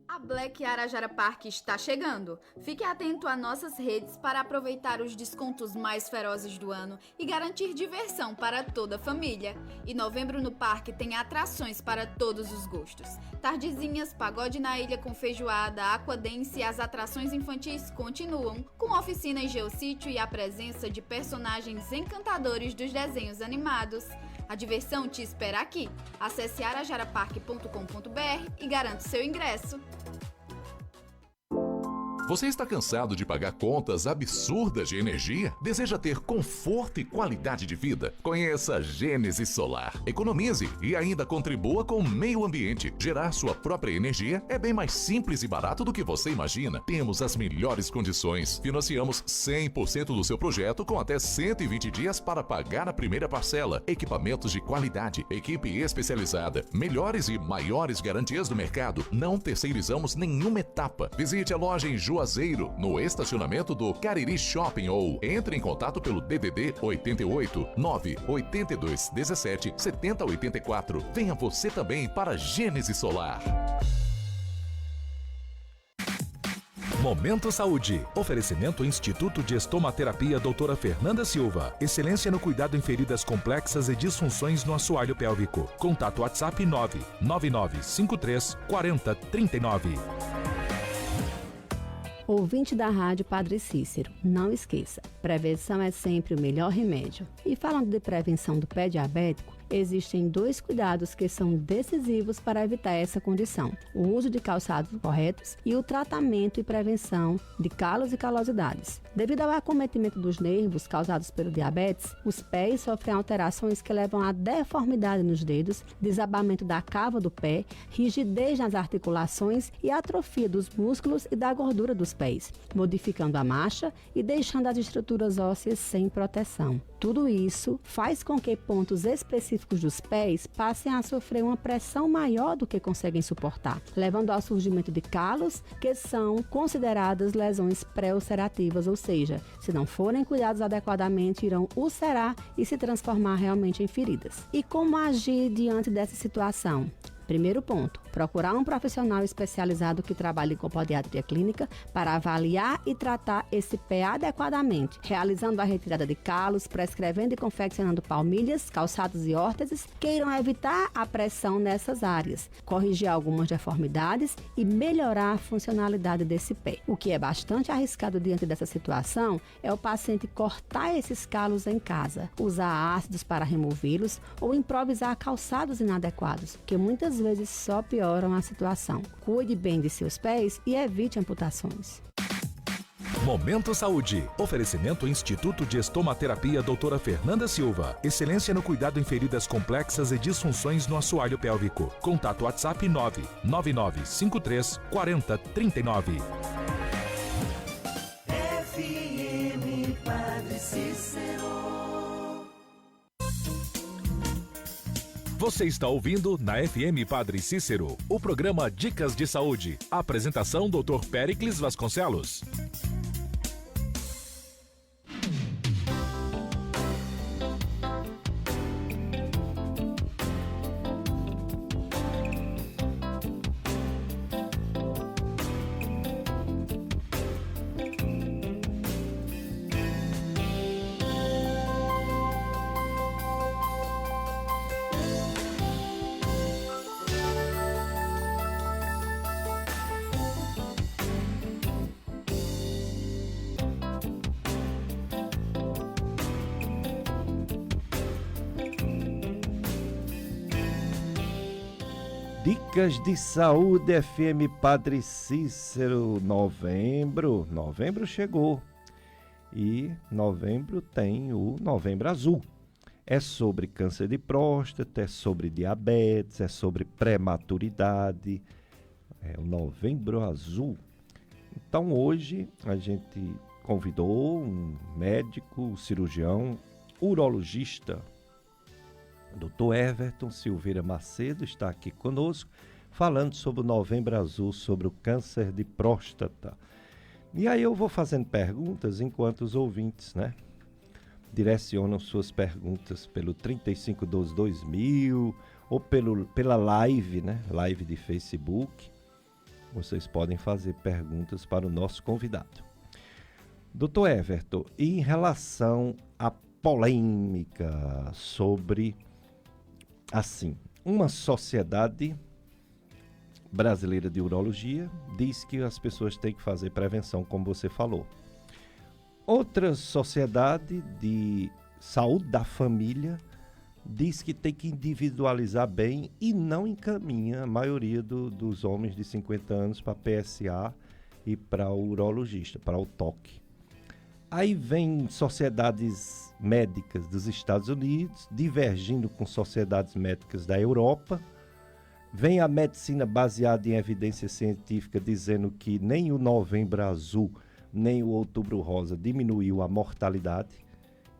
A Black Arajara Park está chegando. Fique atento a nossas redes para aproveitar os descontos mais ferozes do ano e garantir diversão para toda a família. E novembro no parque tem atrações para todos os gostos. Tardezinhas, pagode na ilha com feijoada, aquadance e as atrações infantis continuam, com oficina em geossítio e a presença de personagens encantadores dos desenhos animados. A diversão te espera aqui. Acesse arajarapark.com.br e garanta o seu ingresso. Você está cansado de pagar contas absurdas de energia? Deseja ter conforto e qualidade de vida? Conheça a Gênesis Solar. Economize e ainda contribua com o meio ambiente. Gerar sua própria energia é bem mais simples e barato do que você imagina. Temos as melhores condições. Financiamos 100% do seu projeto com até 120 dias para pagar a primeira parcela. Equipamentos de qualidade, equipe especializada, melhores e maiores garantias do mercado. Não terceirizamos nenhuma etapa. Visite a loja em Juazeiro, no estacionamento do Cariri Shopping, ou entre em contato pelo DDD 88 982 17 70 84. Venha você também para Gênesis Solar. Momento Saúde. Oferecimento Instituto de Estomaterapia Doutora Fernanda Silva. Excelência no cuidado em feridas complexas e disfunções no assoalho pélvico. Contato WhatsApp 99953 4039. Ouvinte da Rádio Padre Cícero, não esqueça, prevenção é sempre o melhor remédio. E falando de prevenção do pé diabético, existem 2 cuidados que são decisivos para evitar essa condição: o uso de calçados corretos e o tratamento e prevenção de calos e calosidades. Devido ao acometimento dos nervos causados pelo diabetes, os pés sofrem alterações que levam à deformidade nos dedos, desabamento da cava do pé, rigidez nas articulações e atrofia dos músculos e da gordura dos pés, modificando a marcha e deixando as estruturas ósseas sem proteção. Tudo isso faz com que pontos específicos dos pés passem a sofrer uma pressão maior do que conseguem suportar, levando ao surgimento de calos, que são consideradas lesões pré-ulcerativas, ou seja, se não forem cuidados adequadamente, irão ulcerar e se transformar realmente em feridas. E como agir diante dessa situação? Primeiro ponto, procurar um profissional especializado que trabalhe com podiatria clínica para avaliar e tratar esse pé adequadamente, realizando a retirada de calos, prescrevendo e confeccionando palmilhas, calçados e órteses que irão evitar a pressão nessas áreas, corrigir algumas deformidades e melhorar a funcionalidade desse pé. O que é bastante arriscado diante dessa situação é o paciente cortar esses calos em casa, usar ácidos para removê-los ou improvisar calçados inadequados, que muitas vezes só pioram a situação. Cuide bem de seus pés e evite amputações. Momento Saúde. Oferecimento Instituto de Estomaterapia Doutora Fernanda Silva. Excelência no cuidado em feridas complexas e disfunções no assoalho pélvico. Contato WhatsApp 99953 4039. FM Padre Cícero. Você está ouvindo na FM Padre Cícero o programa Dicas de Saúde. Apresentação Dr. Péricles Vasconcelos. Dicas de Saúde FM Padre Cícero. Novembro chegou e novembro tem o Novembro Azul. É sobre câncer de próstata, é sobre diabetes, é sobre prematuridade. É o Novembro Azul. Então hoje a gente convidou um médico, cirurgião, urologista, Dr. Everton Silveira Macedo, está aqui conosco, falando sobre o Novembro Azul, sobre o câncer de próstata. E aí eu vou fazendo perguntas enquanto os ouvintes, né, direcionam suas perguntas pelo 3512-2000 ou pela live, né, live de Facebook. Vocês podem fazer perguntas para o nosso convidado. Dr. Everton, em relação à polêmica sobre, assim, uma sociedade brasileira de urologia diz que as pessoas têm que fazer prevenção, como você falou. Outra sociedade de saúde da família diz que tem que individualizar bem e não encaminha a maioria dos homens de 50 anos para PSA e para o urologista, para o toque. Aí vem sociedades médicas dos Estados Unidos, divergindo com sociedades médicas da Europa. Vem a medicina baseada em evidência científica dizendo que nem o Novembro Azul, nem o Outubro Rosa diminuiu a mortalidade,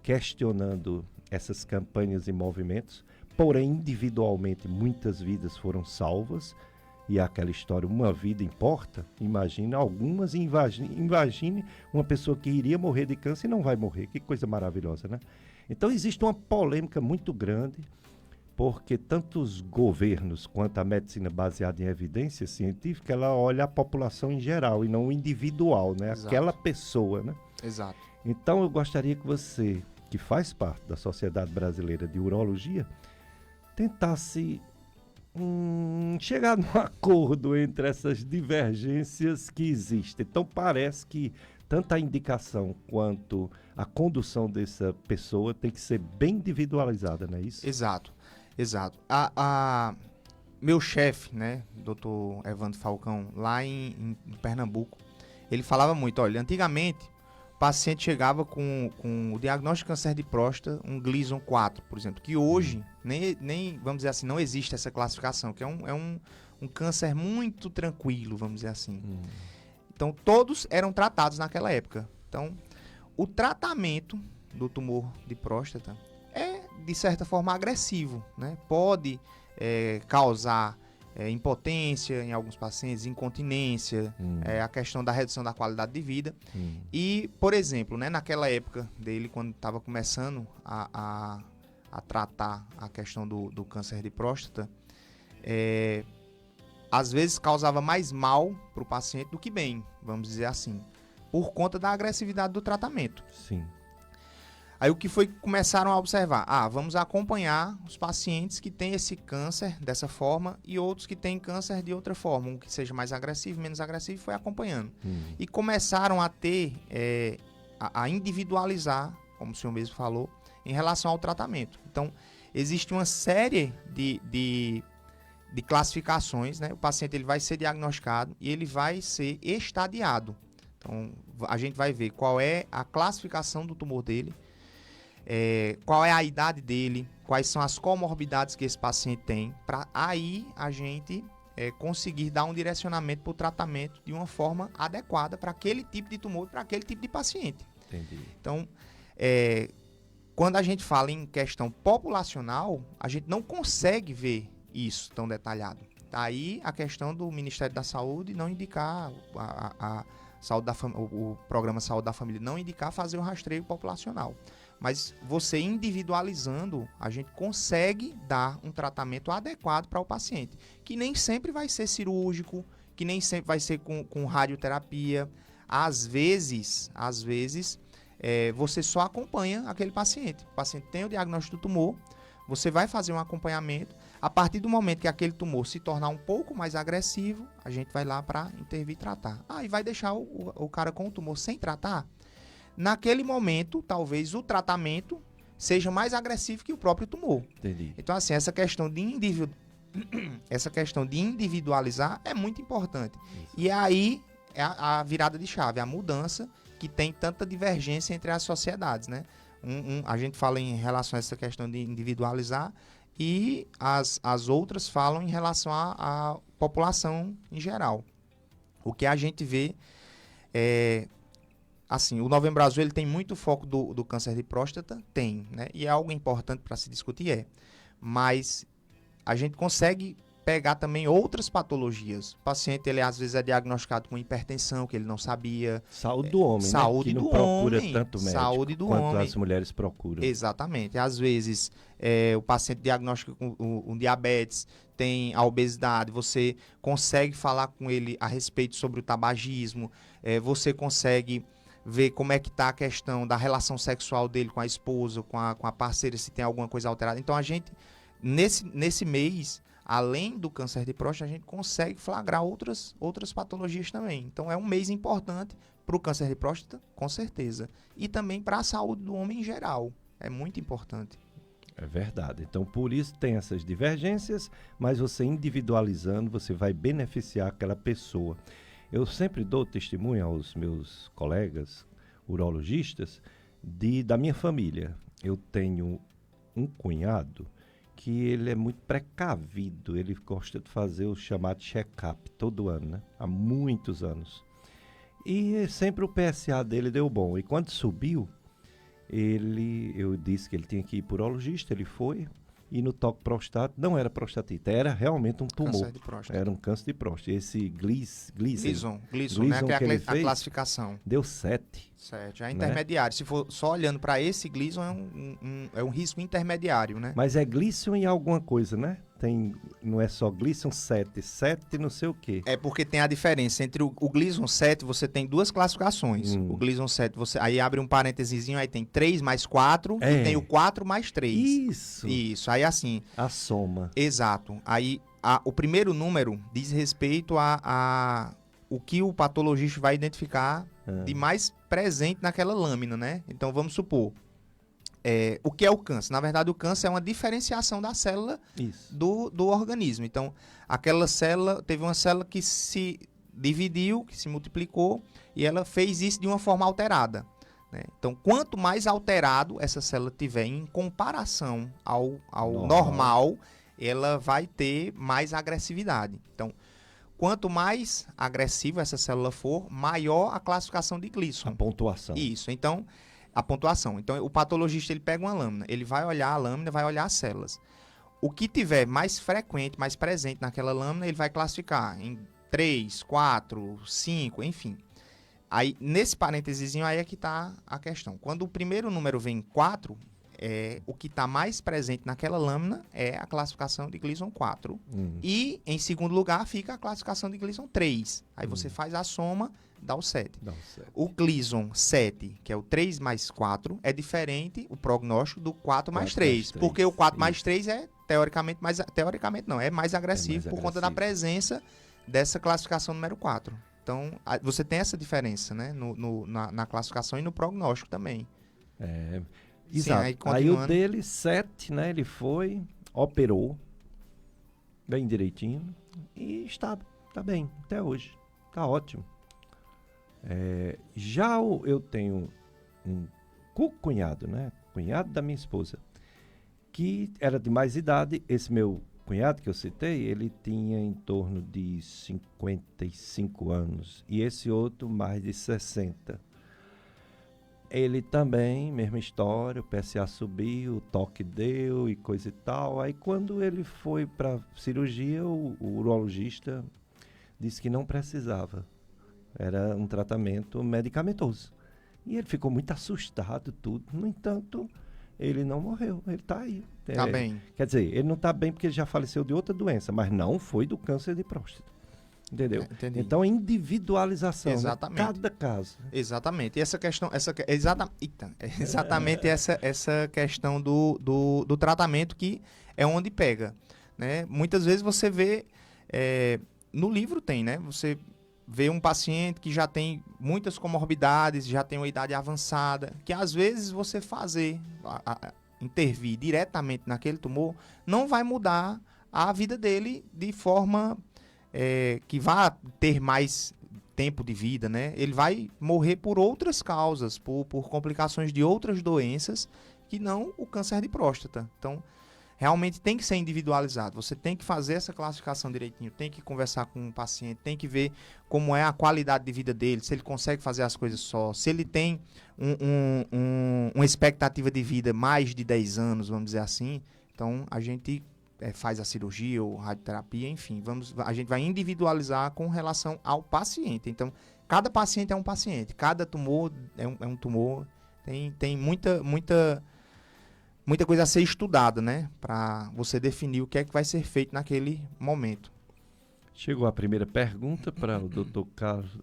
questionando essas campanhas e movimentos. Porém, individualmente, muitas vidas foram salvas. E aquela história, uma vida importa, imagina algumas, imagine uma pessoa que iria morrer de câncer e não vai morrer, que coisa maravilhosa, né? Então existe uma polêmica muito grande, porque tanto os governos quanto a medicina baseada em evidência científica, ela olha a população em geral e não o individual, né? Exato. Aquela pessoa, né? Exato. Então eu gostaria que você, que faz parte da Sociedade Brasileira de Urologia, tentasse chegar num acordo entre essas divergências que existem. Então parece que tanto a indicação quanto a condução dessa pessoa tem que ser bem individualizada, não é isso? Exato, exato. Meu chefe, né, Dr. Evandro Falcão, lá em Pernambuco, ele falava muito, olha, antigamente o paciente chegava com o diagnóstico de câncer de próstata, um Gleason 4, por exemplo, que hoje nem vamos dizer assim, não existe essa classificação, que é um câncer muito tranquilo, vamos dizer assim. Então, todos eram tratados naquela época. Então, o tratamento do tumor de próstata é, de certa forma, agressivo, né? Pode causar impotência em alguns pacientes, incontinência, a questão da redução da qualidade de vida. E, por exemplo, né, naquela época dele, quando estava começando a tratar a questão do câncer de próstata, às vezes causava mais mal para o paciente do que bem, vamos dizer assim, por conta da agressividade do tratamento. Sim. Aí o que foi que começaram a observar? Vamos acompanhar os pacientes que têm esse câncer dessa forma e outros que têm câncer de outra forma, um que seja mais agressivo, menos agressivo, foi acompanhando. E começaram a ter, a individualizar, como o senhor mesmo falou, em relação ao tratamento. Então, existe uma série de classificações, né? O paciente ele vai ser diagnosticado e ele vai ser estadiado. Então, a gente vai ver qual é a classificação do tumor dele, qual é a idade dele, quais são as comorbidades que esse paciente tem, para aí a gente conseguir dar um direcionamento para o tratamento de uma forma adequada para aquele tipo de tumor, para aquele tipo de paciente. Entendi. Então, quando a gente fala em questão populacional, a gente não consegue ver isso tão detalhado. Daí a questão do Ministério da Saúde não indicar o programa Saúde da Família não indicar fazer o rastreio populacional. Mas você individualizando, a gente consegue dar um tratamento adequado para o paciente, que nem sempre vai ser cirúrgico, que nem sempre vai ser com radioterapia. Às vezes, você só acompanha aquele paciente. O paciente tem o diagnóstico do tumor, você vai fazer um acompanhamento. A partir do momento que aquele tumor se tornar um pouco mais agressivo, a gente vai lá para intervir e tratar. E vai deixar o cara com o tumor sem tratar? Naquele momento, talvez o tratamento seja mais agressivo que o próprio tumor. Entendi. Então, assim, essa questão de individualizar é muito importante. Isso. E aí é a virada de chave, a mudança que tem tanta divergência entre as sociedades, né? A gente fala em relação a essa questão de individualizar e as outras falam em relação à população em geral. O que a gente vê é... Assim, o Novembro Azul ele tem muito foco do câncer de próstata? Tem, né? E é algo importante para se discutir, mas a gente consegue pegar também outras patologias. O paciente, ele às vezes é diagnosticado com hipertensão, que ele não sabia. Saúde do homem, saúde né? Que do não procura homem, tanto médico saúde do quanto homem. as mulheres procuram. Exatamente. Às vezes, o paciente diagnostica com um diabetes, tem a obesidade, você consegue falar com ele a respeito sobre o tabagismo, você consegue ver como é que está a questão da relação sexual dele com a esposa, com a parceira, se tem alguma coisa alterada. Então, a gente, nesse mês, além do câncer de próstata, a gente consegue flagrar outras patologias também. Então, é um mês importante para o câncer de próstata, com certeza. E também para a saúde do homem em geral. É muito importante. É verdade. Então, por isso tem essas divergências, mas você individualizando, você vai beneficiar aquela pessoa. Eu sempre dou testemunho aos meus colegas urologistas da minha família. Eu tenho um cunhado que ele é muito precavido, ele gosta de fazer o chamado check-up todo ano, né? Há muitos anos. E sempre o PSA dele deu bom. E quando subiu, eu disse que ele tinha que ir para o urologista, ele foi. E no toque prostático, não era prostatita, era realmente um tumor. Câncer de próstata. Era um câncer de próstata. Esse Gleason, né? Que ele é a fez, classificação. Deu 7. 7. É intermediário. Né? Se for só olhando para esse Gleason, é um risco intermediário, né? Mas é Gleason e alguma coisa, né? Não é só Gleason 7 não sei o quê. É porque tem a diferença entre o Gleason 7, você tem duas classificações. O Gleason 7, você aí abre um parêntesezinho, aí tem 3 mais 4 e tem o 4 mais 3. Isso, aí assim... A soma. Exato. Aí o primeiro número diz respeito a o que o patologista vai identificar de mais presente naquela lâmina, né? Então, vamos supor... o que é o câncer? Na verdade, o câncer é uma diferenciação da célula do organismo. Então, aquela célula, teve uma célula que se dividiu, que se multiplicou, e ela fez isso de uma forma alterada. Né? Então, quanto mais alterado essa célula tiver em comparação ao normal, ela vai ter mais agressividade. Então, quanto mais agressiva essa célula for, maior a classificação de Gleason. A pontuação. Isso. Então... a pontuação. Então, o patologista, ele pega uma lâmina, ele vai olhar a lâmina, vai olhar as células. O que tiver mais frequente, mais presente naquela lâmina, ele vai classificar em 3, 4, 5, enfim. Aí, nesse parêntesezinho, aí é que está a questão. Quando o primeiro número vem em 4, o que está mais presente naquela lâmina é a classificação de Gleason 4. E, em segundo lugar, fica a classificação de Gleason 3. Aí você faz a soma, dá o 7. O Gleason 7, que é o 3 mais 4, é diferente, o prognóstico, do 4 mais 3. Porque o 4 mais 3 é, teoricamente, é mais agressivo por conta da presença dessa classificação número 4. Então, você tem essa diferença, né? Na classificação e no prognóstico também. Exato. Sim, aí o dele, 7, né? Ele foi, operou, bem direitinho, e está bem, até hoje. Está ótimo. Já eu tenho um cunhado, né? Cunhado da minha esposa, que era de mais idade. Esse meu cunhado que eu citei, ele tinha em torno de 55 anos. E esse outro, mais de 60. Ele também, mesma história, o PSA subiu, o toque deu e coisa e tal. Aí quando ele foi para cirurgia, o urologista disse que não precisava. Era um tratamento medicamentoso. E ele ficou muito assustado, tudo. No entanto, ele não morreu, ele está aí. Está bem. Quer dizer, ele não está bem porque ele já faleceu de outra doença, mas não foi do câncer de próstata. Entendeu? Entendi. Então, individualização. Exatamente. Né? Cada caso. Exatamente. E essa questão, exatamente essa questão do tratamento que é onde pega. Né? Muitas vezes você vê, no livro tem, né? Você vê um paciente que já tem muitas comorbidades, já tem uma idade avançada, que às vezes você intervir diretamente naquele tumor não vai mudar a vida dele de forma que vá ter mais tempo de vida, né? Ele vai morrer por outras causas, por complicações de outras doenças que não o câncer de próstata. Então, realmente tem que ser individualizado. Você tem que fazer essa classificação direitinho, tem que conversar com o paciente, tem que ver como é a qualidade de vida dele, se ele consegue fazer as coisas só, se ele tem uma expectativa de vida mais de 10 anos, vamos dizer assim. Então, a gente faz a cirurgia ou radioterapia, enfim, a gente vai individualizar com relação ao paciente. Então, cada paciente é um paciente, cada tumor é um tumor, tem muita coisa a ser estudada, né? Para você definir o que é que vai ser feito naquele momento. Chegou a primeira pergunta para o Dr. Carlos.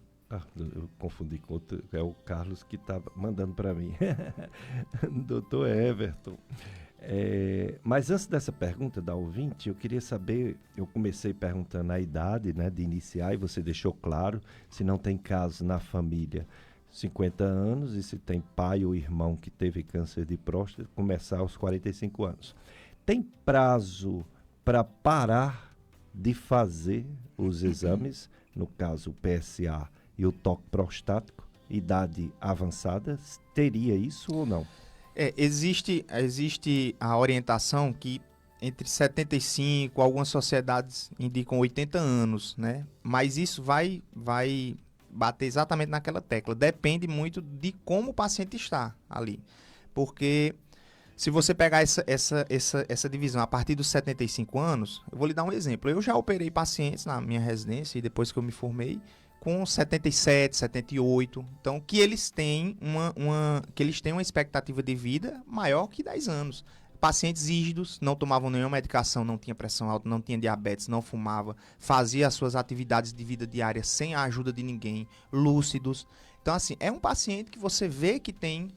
Eu confundi com outro, é o Carlos que está mandando para mim. Dr. Everton. Mas antes dessa pergunta da ouvinte, eu queria saber, eu comecei perguntando a idade, né, de iniciar, e você deixou claro, se não tem caso na família, 50 anos, e se tem pai ou irmão que teve câncer de próstata, começar aos 45 anos. Tem prazo para parar de fazer os exames, no caso o PSA e o toque prostático, idade avançada, teria isso ou não? Existe a orientação que entre 75, algumas sociedades indicam 80 anos, né? Mas isso vai bater exatamente naquela tecla. Depende muito de como o paciente está ali. Porque se você pegar essa divisão a partir dos 75 anos, eu vou lhe dar um exemplo. Eu já operei pacientes na minha residência e depois que eu me formei, com 77, 78, então que eles têm uma expectativa de vida maior que 10 anos. Pacientes rígidos, não tomavam nenhuma medicação, não tinha pressão alta, não tinha diabetes, não fumava, fazia as suas atividades de vida diária sem a ajuda de ninguém, lúcidos. Então, assim, é um paciente que você vê que tem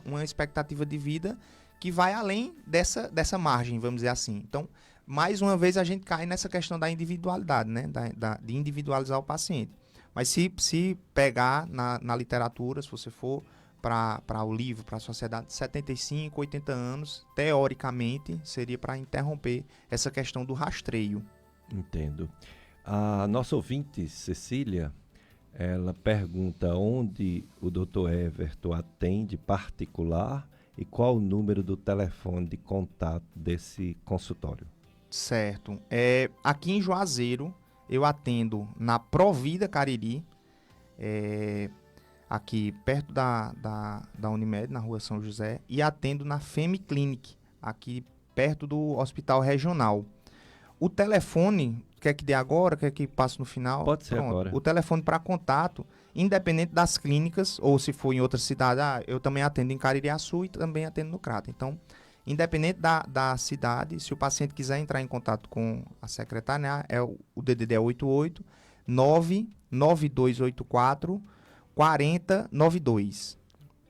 uma expectativa de vida que vai além dessa margem, vamos dizer assim. Então, mais uma vez a gente cai nessa questão da individualidade, né? De individualizar o paciente. Mas se pegar na literatura, se você for para o livro, para a sociedade, 75, 80 anos, teoricamente, seria para interromper essa questão do rastreio. Entendo. A nossa ouvinte, Cecília, ela pergunta onde o Dr. Everton atende particular e qual o número do telefone de contato desse consultório. Certo. Aqui em Juazeiro, eu atendo na Provida Cariri, aqui perto da Unimed, na rua São José, e atendo na Femiclinic, aqui perto do Hospital Regional. O telefone, quer que dê agora, quer que passe no final? Pode ser agora. O telefone para contato, independente das clínicas, ou se for em outra cidade, eu também atendo em Caririaçu e também atendo no Crato. Então, independente da cidade, se o paciente quiser entrar em contato com a secretária, né, o DDD é 88 99284 4092.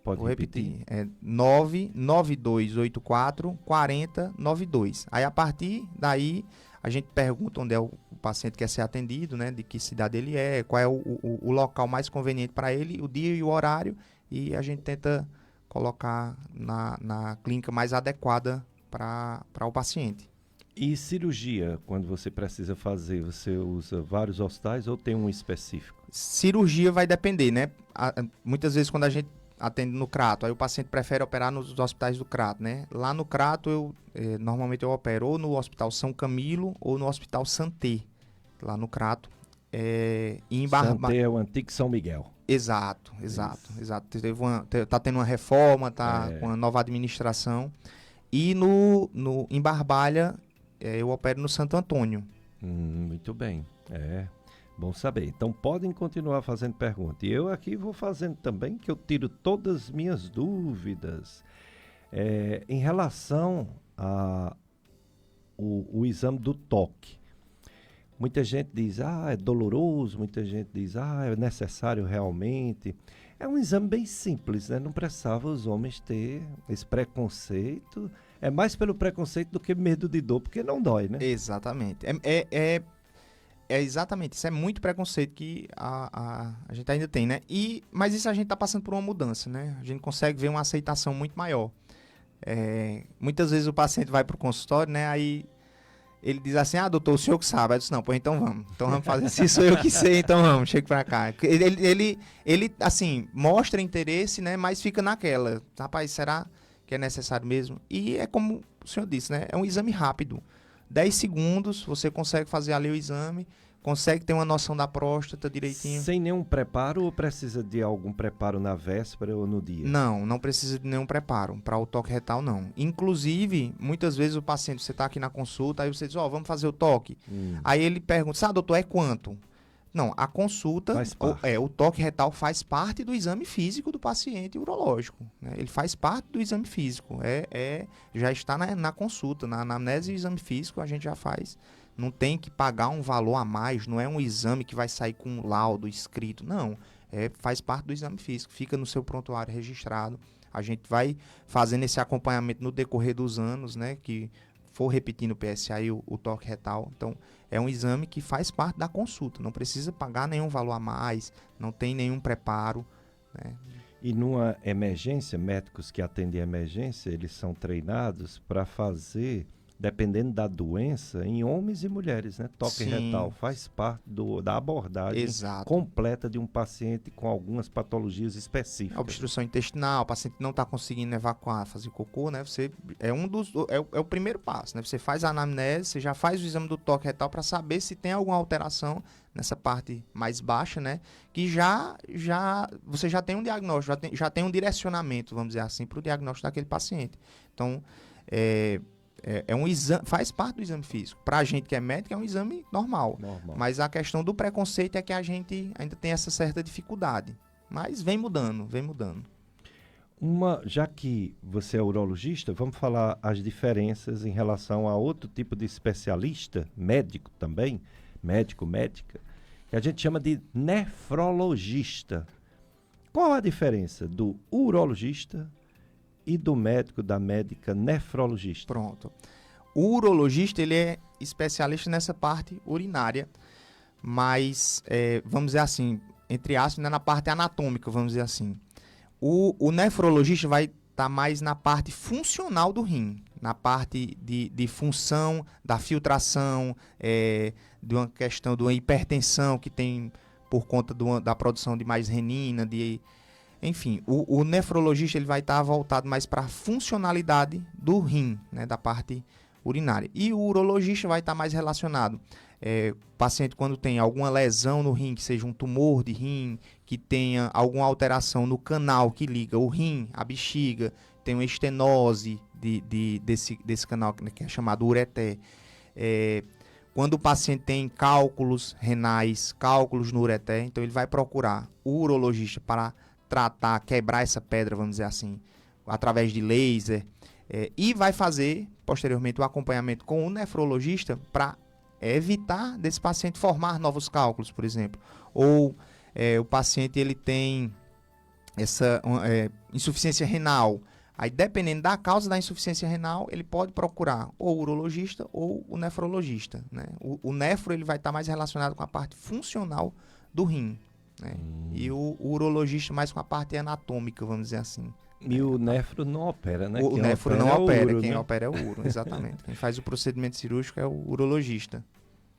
Pode Vou repetir? 99284 4092. Aí, a partir daí, a gente pergunta onde é o paciente quer ser atendido, né, de que cidade ele é, qual é o local mais conveniente para ele, o dia e o horário, e a gente tenta colocar na clínica mais adequada para o paciente. E cirurgia, quando você precisa fazer, você usa vários hospitais ou tem um específico? Cirurgia vai depender, né? Muitas vezes quando a gente atende no Crato, aí o paciente prefere operar nos hospitais do Crato, né? Lá no Crato, normalmente eu opero ou no Hospital São Camilo ou no Hospital Santé, lá no Crato. Santé é o antigo São Miguel. Exato. Tá tendo uma reforma, com uma nova administração. E em Barbalha, eu opero no Santo Antônio. Muito bem, bom saber. Então podem continuar fazendo perguntas. E eu aqui vou fazendo também, que eu tiro todas as minhas dúvidas. Em relação ao exame do toque. Muita gente diz, é doloroso, muita gente diz, é necessário realmente. É um exame bem simples, né? Não precisava os homens ter esse preconceito. É mais pelo preconceito do que medo de dor, porque não dói, né? Exatamente. Exatamente. Isso é muito preconceito que a gente ainda tem, né? Mas isso a gente está passando por uma mudança, né? A gente consegue ver uma aceitação muito maior. Muitas vezes o paciente vai para o consultório, né? Aí ele diz assim, doutor, o senhor que sabe. Eu disse, não, pois então vamos. Então vamos fazer, se sou eu que sei, então vamos, chega pra cá. Ele assim, mostra interesse, né, mas fica naquela. Rapaz, será que é necessário mesmo? E é como o senhor disse, né, é um exame rápido. 10 segundos, você consegue fazer ali o exame, consegue ter uma noção da próstata direitinho. Sem nenhum preparo ou precisa de algum preparo na véspera ou no dia? Não precisa de nenhum preparo. Para o toque retal, não. Inclusive, muitas vezes o paciente, você está aqui na consulta, aí você diz, vamos fazer o toque. Aí ele pergunta, doutor, é quanto? Não, a consulta, o toque retal faz parte do exame físico do paciente urológico. Né? Ele faz parte do exame físico. Já está na consulta, na anamnese e exame físico a gente já faz. Não tem que pagar um valor a mais, não é um exame que vai sair com um laudo escrito. Não, faz parte do exame físico, fica no seu prontuário registrado. A gente vai fazendo esse acompanhamento no decorrer dos anos, né, que for repetindo o PSA e o toque retal. Então, é um exame que faz parte da consulta, não precisa pagar nenhum valor a mais, não tem nenhum preparo, né? E numa emergência, médicos que atendem a emergência, eles são treinados para fazer, dependendo da doença, em homens e mulheres, né? Toque retal faz parte da abordagem completa de um paciente com algumas patologias específicas. A obstrução intestinal, o paciente não está conseguindo evacuar, fazer cocô, né? É o primeiro passo, né? Você faz a anamnese, você já faz o exame do toque retal para saber se tem alguma alteração nessa parte mais baixa, né? Que você já tem um diagnóstico, já tem um direcionamento, vamos dizer assim, para o diagnóstico daquele paciente. Então, é um exame, faz parte do exame físico. Para a gente que é médico, é um exame normal. Mas a questão do preconceito é que a gente ainda tem essa certa dificuldade. Mas vem mudando. Já que você é urologista, vamos falar as diferenças em relação a outro tipo de especialista, médico também, médica, que a gente chama de nefrologista. Qual a diferença do urologista e do médico, da médica nefrologista? Pronto. O urologista, ele é especialista nessa parte urinária, mas, vamos dizer assim, entre aspas, né, na parte anatômica, vamos dizer assim. O nefrologista vai estar mais na parte funcional do rim, na parte de função, da filtração, de uma questão de uma hipertensão que tem por conta da produção de mais renina, enfim, o nefrologista ele vai estar voltado mais para a funcionalidade do rim, né, da parte urinária. E o urologista vai estar mais relacionado. O paciente, quando tem alguma lesão no rim, que seja um tumor de rim, que tenha alguma alteração no canal que liga o rim, a bexiga, tem uma estenose desse canal que é chamado ureter. Quando o paciente tem cálculos renais, cálculos no ureter, então ele vai procurar o urologista para tratar, quebrar essa pedra, vamos dizer assim, através de laser, e vai fazer, posteriormente, o acompanhamento com o nefrologista para evitar desse paciente formar novos cálculos, por exemplo. Ou o paciente ele tem essa insuficiência renal. Aí, dependendo da causa da insuficiência renal, ele pode procurar ou o urologista ou o nefrologista, né? O nefro ele vai estar mais relacionado com a parte funcional do rim. Né? E o urologista mais com a parte anatômica, vamos dizer assim. E o nefro não opera, né? O nefro não opera, quem opera é o uro, exatamente. Quem faz o procedimento cirúrgico é o urologista.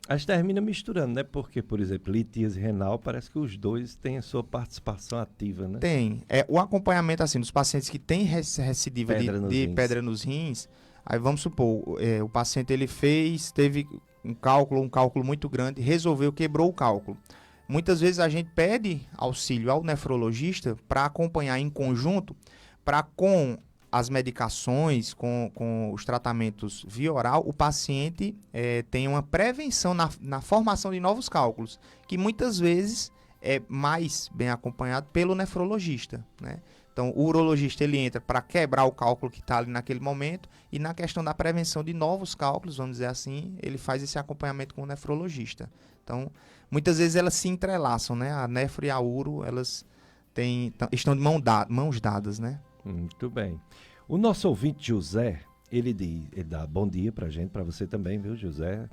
A gente termina misturando, né? Porque, por exemplo, litíase renal, parece que os dois têm a sua participação ativa, né? Tem. O acompanhamento, assim, dos pacientes que têm recidiva de pedra nos rins, aí vamos supor, o paciente ele teve um cálculo muito grande, resolveu, quebrou o cálculo. Muitas vezes a gente pede auxílio ao nefrologista para acompanhar em conjunto, para com as medicações, com os tratamentos via oral, o paciente tem uma prevenção na formação de novos cálculos, que muitas vezes é mais bem acompanhado pelo nefrologista, né? Então, o urologista ele entra para quebrar o cálculo que está ali naquele momento, e na questão da prevenção de novos cálculos, vamos dizer assim, ele faz esse acompanhamento com o nefrologista. Então, muitas vezes elas se entrelaçam, né? A nefro e a uro, elas estão de mãos dadas, né? Muito bem. O nosso ouvinte José, ele dá bom dia pra gente, pra você também, viu, José?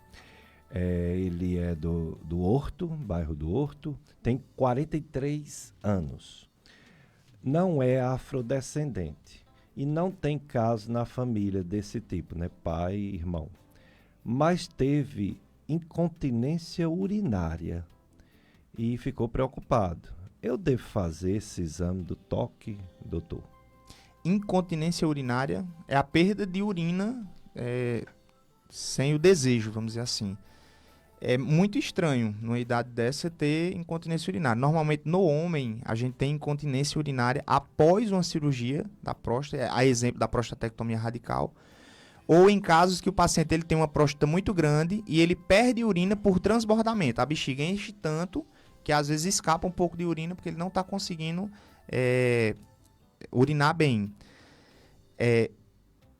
Ele é do Horto, bairro do Horto, tem 43 anos. Não é afrodescendente e não tem caso na família desse tipo, né? Pai e irmão. mas teve incontinência urinária e ficou preocupado. Eu devo fazer esse exame do toque, doutor? Incontinência urinária é a perda de urina sem o desejo, vamos dizer assim. É muito estranho, numa idade dessa, ter incontinência urinária. Normalmente, no homem, a gente tem incontinência urinária após uma cirurgia da próstata, a exemplo da prostatectomia radical, ou em casos que o paciente ele tem uma próstata muito grande e ele perde urina por transbordamento. A bexiga enche tanto que às vezes escapa um pouco de urina porque ele não está conseguindo urinar bem.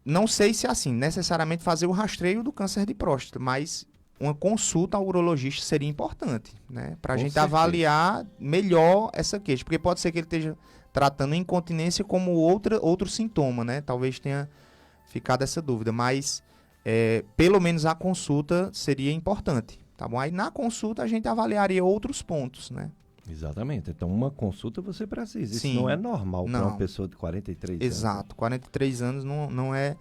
Não sei se é assim, necessariamente fazer o rastreio do câncer de próstata, mas uma consulta ao urologista seria importante, né? Para a gente avaliar melhor essa queixa, porque pode ser que ele esteja tratando incontinência como outro sintoma, né? Talvez tenha ficado essa dúvida, mas pelo menos a consulta seria importante, tá bom? Aí na consulta a gente avaliaria outros pontos, né? Exatamente. Então, uma consulta você precisa. Sim. Isso não é normal para uma pessoa de 43 anos. Exato. 43 anos não é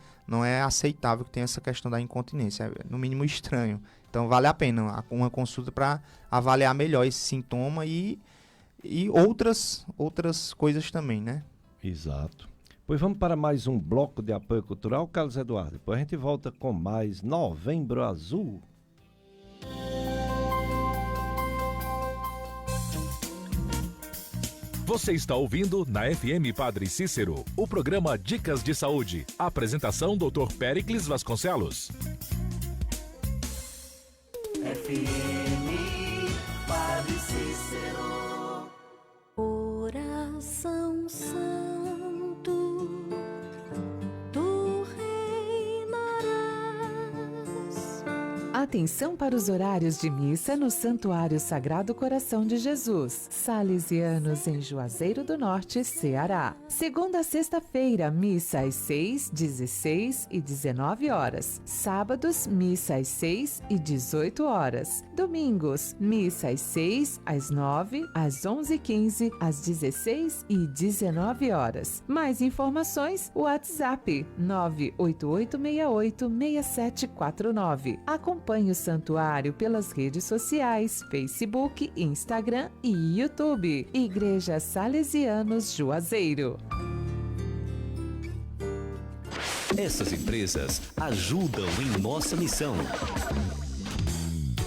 aceitável que tenha essa questão da incontinência. É, no mínimo, estranho. Então, vale a pena uma consulta para avaliar melhor esse sintoma e outras coisas também, né? Exato. Pois vamos para mais um bloco de apoio cultural, Carlos Eduardo. Depois a gente volta com mais Novembro Azul. Você está ouvindo na FM Padre Cícero, o programa Dicas de Saúde. Apresentação Dr. Péricles Vasconcelos. FM Padre Cícero. Coração Santo, tu reinarás. Atenção para os horários de missa no Santuário Sagrado Coração de Jesus, Salesianos em Juazeiro do Norte, Ceará. Segunda a sexta-feira, missa às 6, 16 e 19 horas. Sábados, missa às 6 e 18 horas. Domingos, missa às 6, às 9, às 11h15, às 16 e 19 horas. Mais informações, WhatsApp 988686749. Acompanhe o santuário pelas redes sociais, Facebook, Instagram e YouTube. Igreja Salesianos Juazeiro. Essas empresas ajudam em nossa missão.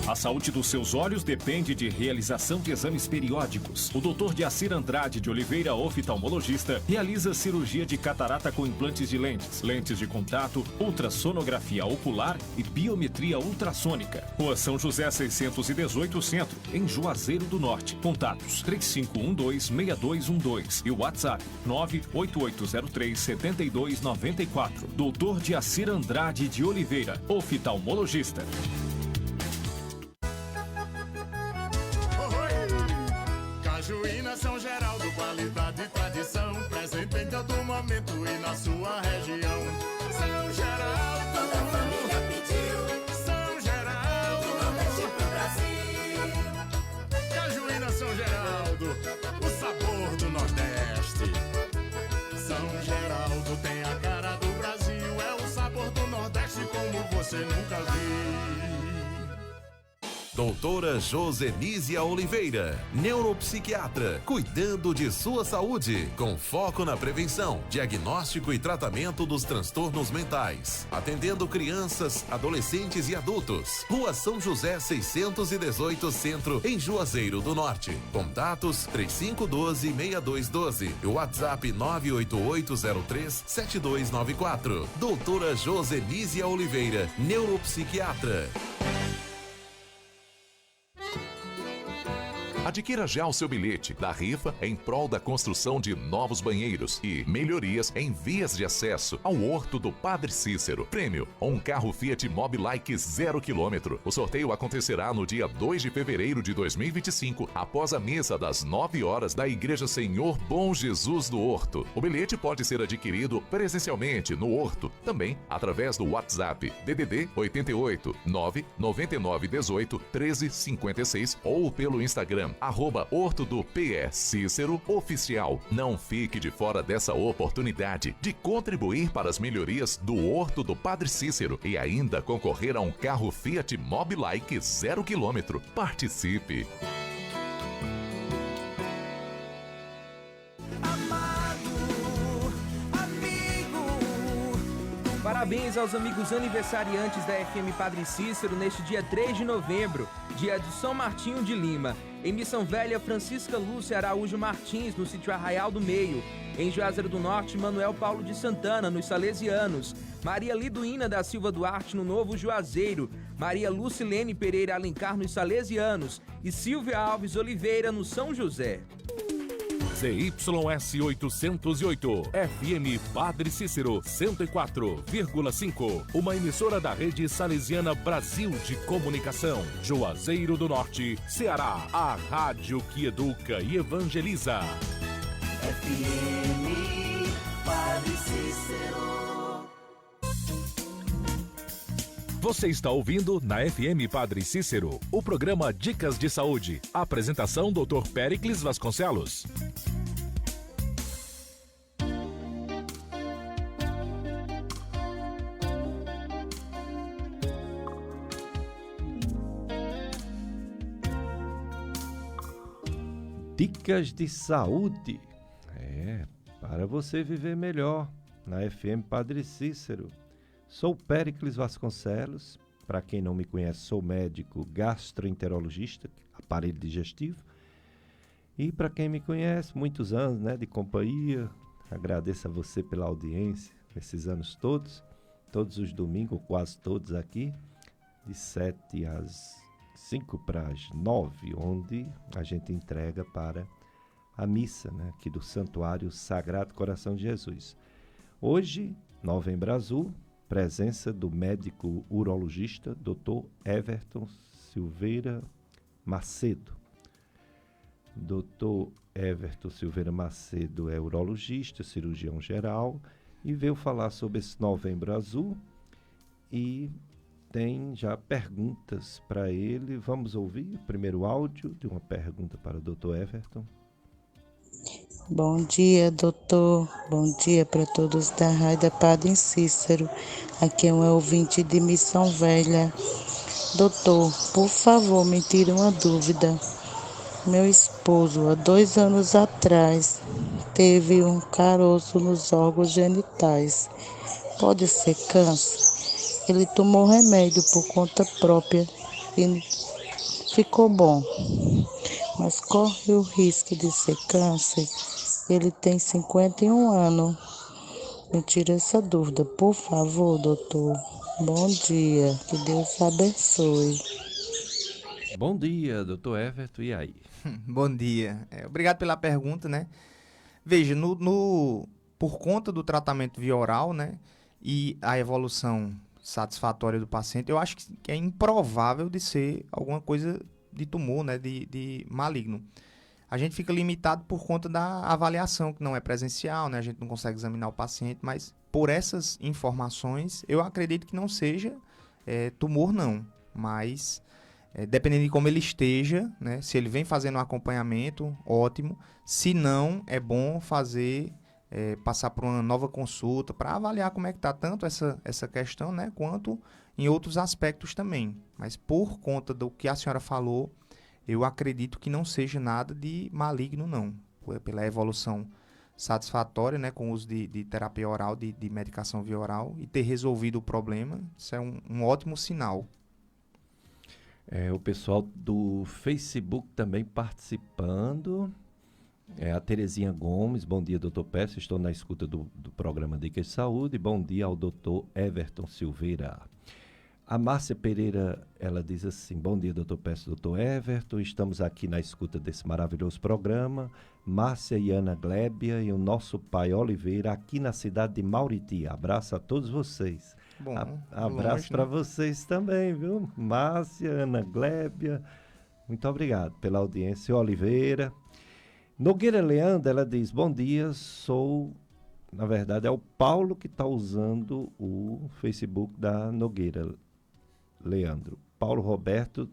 A saúde dos seus olhos depende de realização de exames periódicos. O Dr. Diacir Andrade de Oliveira, oftalmologista, realiza cirurgia de catarata com implantes de lentes, lentes de contato, ultrassonografia ocular e biometria ultrassônica. Rua São José 618 Centro, em Juazeiro do Norte. Contatos 3512-6212 e o WhatsApp 98803-7294. Dr. Diacir Andrade de Oliveira, oftalmologista. Cajuína São Geraldo, qualidade e tradição, presente em todo momento e na sua região. São Geraldo, toda a família pediu. São Geraldo, do Nordeste pro Brasil. Cajuína São Geraldo, o sabor do Nordeste. São Geraldo tem a cara do Brasil, é o sabor do Nordeste como você nunca viu. Doutora Josenísia Oliveira, neuropsiquiatra, cuidando de sua saúde, com foco na prevenção, diagnóstico e tratamento dos transtornos mentais, atendendo crianças, adolescentes e adultos. Rua São José 618 Centro, em Juazeiro do Norte. Contatos 3512-6212 e o WhatsApp 98803-7294. Doutora Josenísia Oliveira, neuropsiquiatra. Adquira já o seu bilhete da rifa em prol da construção de novos banheiros e melhorias em vias de acesso ao Horto do Padre Cícero. Prêmio: um carro Fiat Mobi Like 0 km. O sorteio acontecerá no dia 2 de fevereiro de 2025, após a missa das 9 horas da Igreja Senhor Bom Jesus do Horto. O bilhete pode ser adquirido presencialmente no Horto, também através do WhatsApp DDD 88 99918 1356 ou pelo Instagram @Horto do PE Cícero Oficial. Não fique de fora dessa oportunidade de contribuir para as melhorias do Horto do Padre Cícero e ainda concorrer a um carro Fiat Mobilike 0 km. Participe! Parabéns aos amigos aniversariantes da FM Padre Cícero neste dia 3 de novembro, dia de São Martinho de Lima. Em Missão Velha, Francisca Lúcia Araújo Martins, no sítio Arraial do Meio. Em Juazeiro do Norte, Manuel Paulo de Santana, nos Salesianos. Maria Liduína da Silva Duarte, no Novo Juazeiro. Maria Lucilene Pereira Alencar, nos Salesianos. E Silvia Alves Oliveira, no São José. ZYS 808, FM Padre Cícero 104,5. Uma emissora da Rede Salesiana Brasil de Comunicação. Juazeiro do Norte, Ceará. A rádio que educa e evangeliza. FM Padre Cícero. Você está ouvindo na FM Padre Cícero o programa Dicas de Saúde. Apresentação Dr. Péricles Vasconcelos. Dicas de saúde. Para você viver melhor na FM Padre Cícero. Sou Péricles Vasconcelos. Para quem não me conhece, sou médico gastroenterologista, aparelho digestivo. E para quem me conhece, muitos anos, né, de companhia. Agradeço a você pela audiência esses anos todos. Todos os domingos, quase todos aqui, de 7 às 5 para as 9, onde a gente entrega para a missa, né, aqui do Santuário Sagrado Coração de Jesus. Hoje, Novembro Azul, presença do médico urologista Dr. Everton Silveira Macedo. Dr. Everton Silveira Macedo é urologista, cirurgião geral e veio falar sobre esse Novembro Azul e tem já perguntas para ele. Vamos ouvir o primeiro áudio de uma pergunta para o Dr. Everton. Bom dia, doutor. Bom dia para todos da Rádio Padre Cícero. Aqui é um ouvinte de Missão Velha. Doutor, por favor, me tire uma dúvida. Meu esposo, há 2 anos atrás, teve um caroço nos órgãos genitais. Pode ser câncer? Ele tomou remédio por conta própria e ficou bom. Mas corre o risco de ser câncer. Ele tem 51 anos. Me tira essa dúvida, por favor, doutor. Bom dia, que Deus abençoe. Bom dia, doutor Everton, e aí? Bom dia. Obrigado pela pergunta, né? Veja, por conta do tratamento via oral, né, e a evolução satisfatória do paciente, eu acho que é improvável de ser alguma coisa de tumor, né, de maligno. A gente fica limitado por conta da avaliação, que não é presencial, né, a gente não consegue examinar o paciente, mas por essas informações, eu acredito que não seja tumor, não. Mas, dependendo de como ele esteja, né, se ele vem fazendo um acompanhamento, ótimo. Se não, é bom passar por uma nova consulta para avaliar como é que está tanto essa questão, né, quanto em outros aspectos também. Mas por conta do que a senhora falou, eu acredito que não seja nada de maligno, não. Pela evolução satisfatória, né, com o uso de terapia oral, de medicação via oral, e ter resolvido o problema, isso é um ótimo sinal. O pessoal do Facebook também participando. A Terezinha Gomes, bom dia, doutor Pérez, estou na escuta do programa Dicas de Saúde. Bom dia ao doutor Everton Silveira. A Márcia Pereira, ela diz assim, bom dia, doutor Pérez, doutor Everton, estamos aqui na escuta desse maravilhoso programa. Márcia e Ana Glébia e o nosso pai Oliveira, aqui na cidade de Mauriti. Abraço a todos vocês. Bom, abraço para vocês também, viu? Márcia, Ana Glébia, muito obrigado pela audiência. Oliveira. Nogueira Leandro, ela diz, bom dia, na verdade é o Paulo que está usando o Facebook da Nogueira Leandro. Paulo Roberto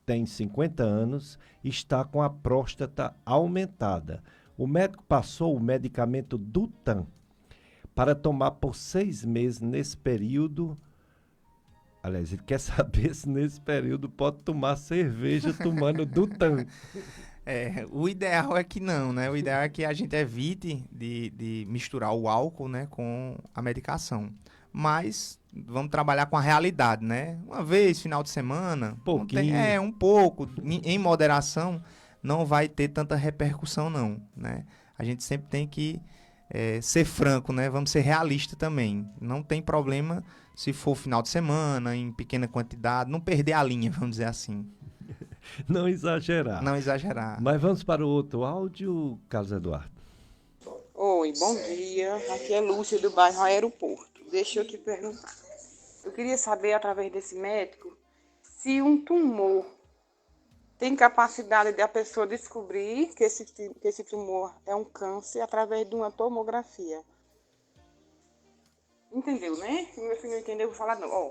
tem 50 anos, está com a próstata aumentada. O médico passou o medicamento Dutan para tomar por 6 meses nesse período. Aliás, ele quer saber se nesse período pode tomar cerveja tomando Dutan. O ideal é que não, né? O ideal é que a gente evite de misturar o álcool, né, com a medicação. Mas vamos trabalhar com a realidade, né? Uma vez, final de semana, pouquinho. Um pouco, em moderação, não vai ter tanta repercussão não, né? A gente sempre tem que ser franco, né? Vamos ser realistas também. Não tem problema se for final de semana, em pequena quantidade, não perder a linha, vamos dizer assim. Não exagerar. Não exagerar. Mas vamos para o outro áudio, Carlos Eduardo. Oi, bom dia. Aqui é Lúcia do bairro Aeroporto. Deixa eu te perguntar. Eu queria saber, através desse médico, se um tumor tem capacidade de a pessoa descobrir que esse tumor é um câncer através de uma tomografia. Entendeu, né? Se meu filho não entendeu, eu vou falar não.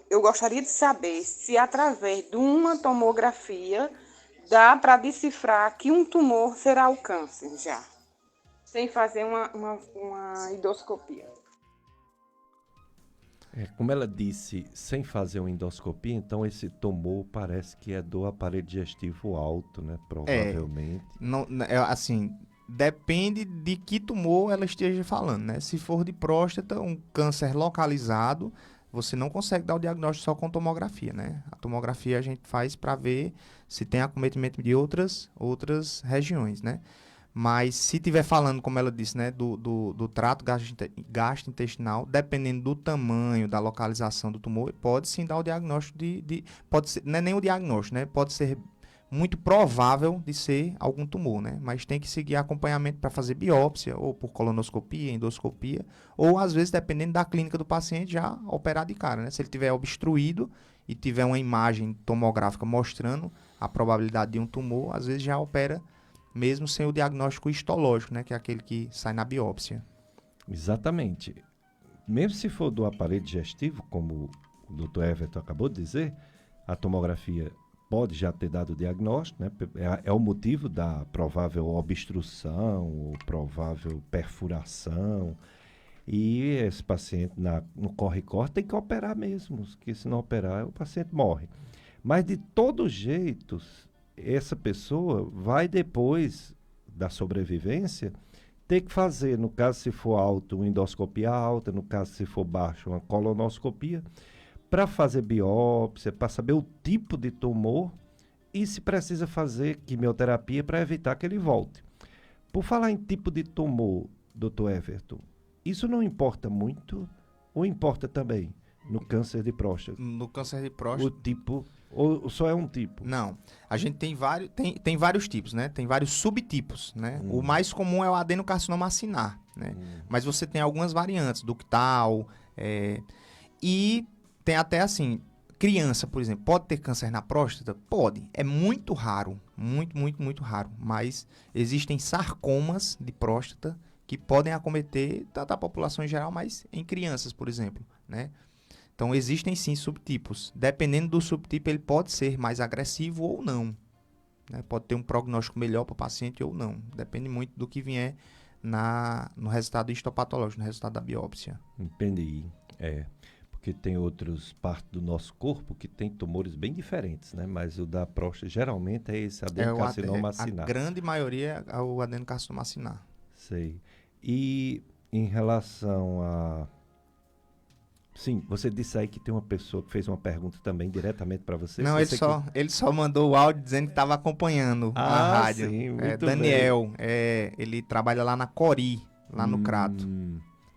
Eu gostaria de saber se através de uma tomografia dá para decifrar que um tumor será o câncer já, sem fazer uma endoscopia. Como ela disse, sem fazer uma endoscopia, então esse tumor parece que é do aparelho digestivo alto, né? Provavelmente. Assim, depende de que tumor ela esteja falando, né? Se for de próstata, um câncer localizado, você não consegue dar o diagnóstico só com tomografia, né? A tomografia a gente faz para ver se tem acometimento de outras regiões, né? Mas se estiver falando, como ela disse, né, do trato gastrointestinal, dependendo do tamanho, da localização do tumor, pode sim dar o diagnóstico pode ser, não é nem o diagnóstico, né? Pode ser muito provável de ser algum tumor, né? Mas tem que seguir acompanhamento para fazer biópsia, ou por colonoscopia, endoscopia, ou às vezes, dependendo da clínica do paciente, já operar de cara, né? Se ele tiver obstruído e tiver uma imagem tomográfica mostrando a probabilidade de um tumor, às vezes já opera mesmo sem o diagnóstico histológico, né? Que é aquele que sai na biópsia. Exatamente. Mesmo se for do aparelho digestivo, como o Dr. Everton acabou de dizer, a tomografia pode já ter dado o diagnóstico, né? É o motivo da provável obstrução ou provável perfuração. E esse paciente no corre-corre tem que operar mesmo, porque se não operar o paciente morre. Mas de todo jeito, essa pessoa vai depois da sobrevivência ter que fazer, no caso se for alto, uma endoscopia alta, no caso se for baixo, uma colonoscopia, para fazer biópsia, para saber o tipo de tumor e se precisa fazer quimioterapia para evitar que ele volte. Por falar em tipo de tumor, Dr. Everton, isso não importa muito ou importa também no câncer de próstata? No câncer de próstata... O tipo... Ou só é um tipo? Não. A gente tem vários tipos, né? Tem vários subtipos, né? O mais comum é o adenocarcinoma acinar, né? Mas você tem algumas variantes, ductal, e tem até assim, criança, por exemplo, pode ter câncer na próstata? Pode. É muito raro, muito raro. Mas existem sarcomas de próstata que podem acometer tanto a população em geral, mas em crianças, por exemplo, né? Então, existem sim subtipos. Dependendo do subtipo, ele pode ser mais agressivo ou não, né? Pode ter um prognóstico melhor para o paciente ou não. Depende muito do que vier no resultado histopatológico, no resultado da biópsia. Entendi. Porque tem outras partes do nosso corpo que tem tumores bem diferentes, né? Mas o da próstata, geralmente, é esse adenocarcinoma acinar. A grande maioria é o adenocarcinoma acinar. Sei. E em relação a... Sim, você disse aí que tem uma pessoa que fez uma pergunta também diretamente para você. Não, ele só mandou o áudio dizendo que estava acompanhando a rádio. Sim, muito Daniel, ele trabalha lá na Cori, lá no Crato.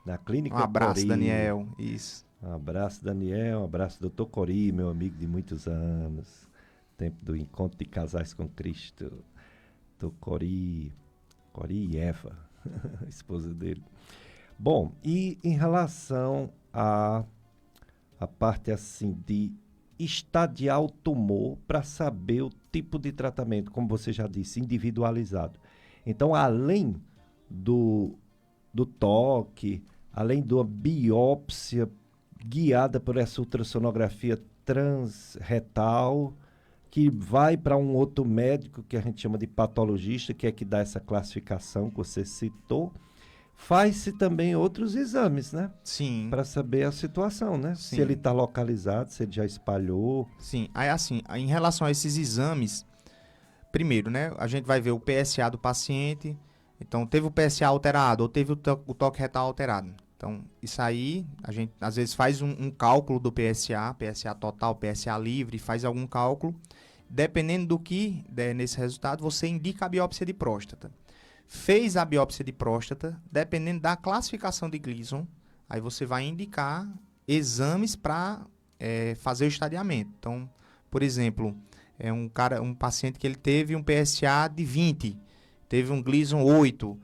Na clínica Um abraço, Cori. Daniel. Isso. Um abraço, Daniel. Um abraço, doutor Cori, meu amigo de muitos anos. Tempo do Encontro de Casais com Cristo. Doutor Cori e Eva, esposa dele. Bom, e em relação a parte assim de estadiar o tumor para saber o tipo de tratamento, como você já disse, individualizado. Então, além do toque, além da biópsia guiada por essa ultrassonografia transretal, que vai para um outro médico, que a gente chama de patologista, que é que dá essa classificação que você citou. Faz-se também outros exames, né? Sim. Para saber a situação, né? Sim. Se ele está localizado, se ele já espalhou. Sim. Aí, assim, em relação a esses exames, primeiro, né? A gente vai ver o PSA do paciente. Então, teve o PSA alterado ou teve o toque retal alterado. Então, isso aí, a gente às vezes faz um cálculo do PSA total, PSA livre, faz algum cálculo. Dependendo do que der nesse resultado, você indica a biópsia de próstata. Fez a biópsia de próstata, dependendo da classificação de Gleason, aí você vai indicar exames para fazer o estadiamento. Então, por exemplo, um paciente que ele teve um PSA de 20, teve um Gleason 8.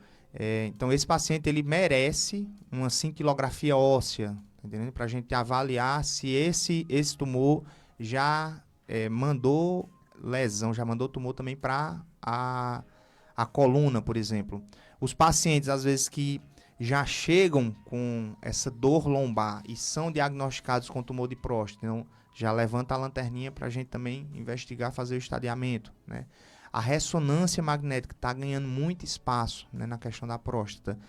Então, esse paciente ele merece uma cintilografia óssea, entendeu? Para a gente avaliar se esse tumor já mandou lesão, já mandou tumor também para a coluna, por exemplo. Os pacientes, às vezes, que já chegam com essa dor lombar e são diagnosticados com tumor de próstata, então já levanta a lanterninha para a gente também investigar, fazer o estadiamento, né? A ressonância magnética está ganhando muito espaço, né, na questão da próstata,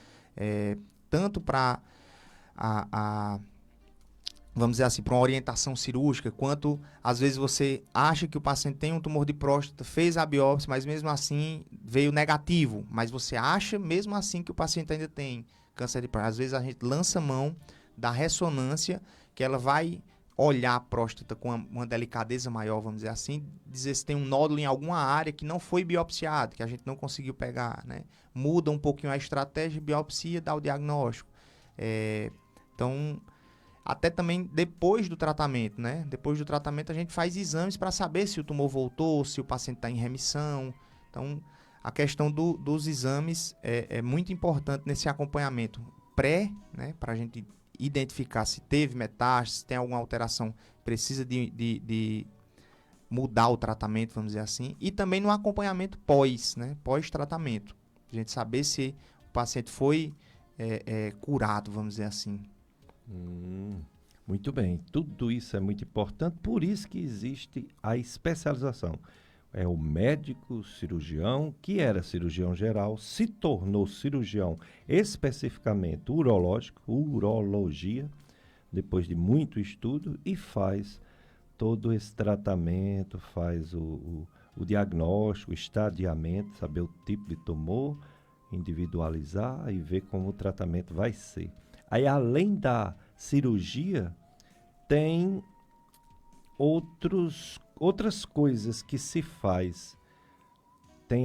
tanto para vamos dizer assim, para uma orientação cirúrgica, quanto às vezes você acha que o paciente tem um tumor de próstata, fez a biópsia, mas mesmo assim veio negativo, mas você acha mesmo assim que o paciente ainda tem câncer de próstata. Às vezes a gente lança mão da ressonância, que ela vai olhar a próstata com uma delicadeza maior, vamos dizer assim, dizer se tem um nódulo em alguma área que não foi biopsiado, que a gente não conseguiu pegar, né? Muda um pouquinho a estratégia, biopsia, dá o diagnóstico. Então, até também depois do tratamento, né? Depois do tratamento a gente faz exames para saber se o tumor voltou, se o paciente está em remissão. Então, a questão dos exames é muito importante nesse acompanhamento pré, né? Para a gente identificar se teve metástase, se tem alguma alteração, precisa de mudar o tratamento, vamos dizer assim. E também no acompanhamento pós, né? Pós-tratamento. A gente saber se o paciente foi curado, vamos dizer assim. Muito bem, tudo isso é muito importante, por isso que existe a especialização. É o médico cirurgião, que era cirurgião geral, se tornou cirurgião especificamente urologia, depois de muito estudo, e faz todo esse tratamento, faz o diagnóstico, o estadiamento, saber o tipo de tumor, individualizar e ver como o tratamento vai ser. Aí, além da cirurgia, tem outras coisas que se faz. Tem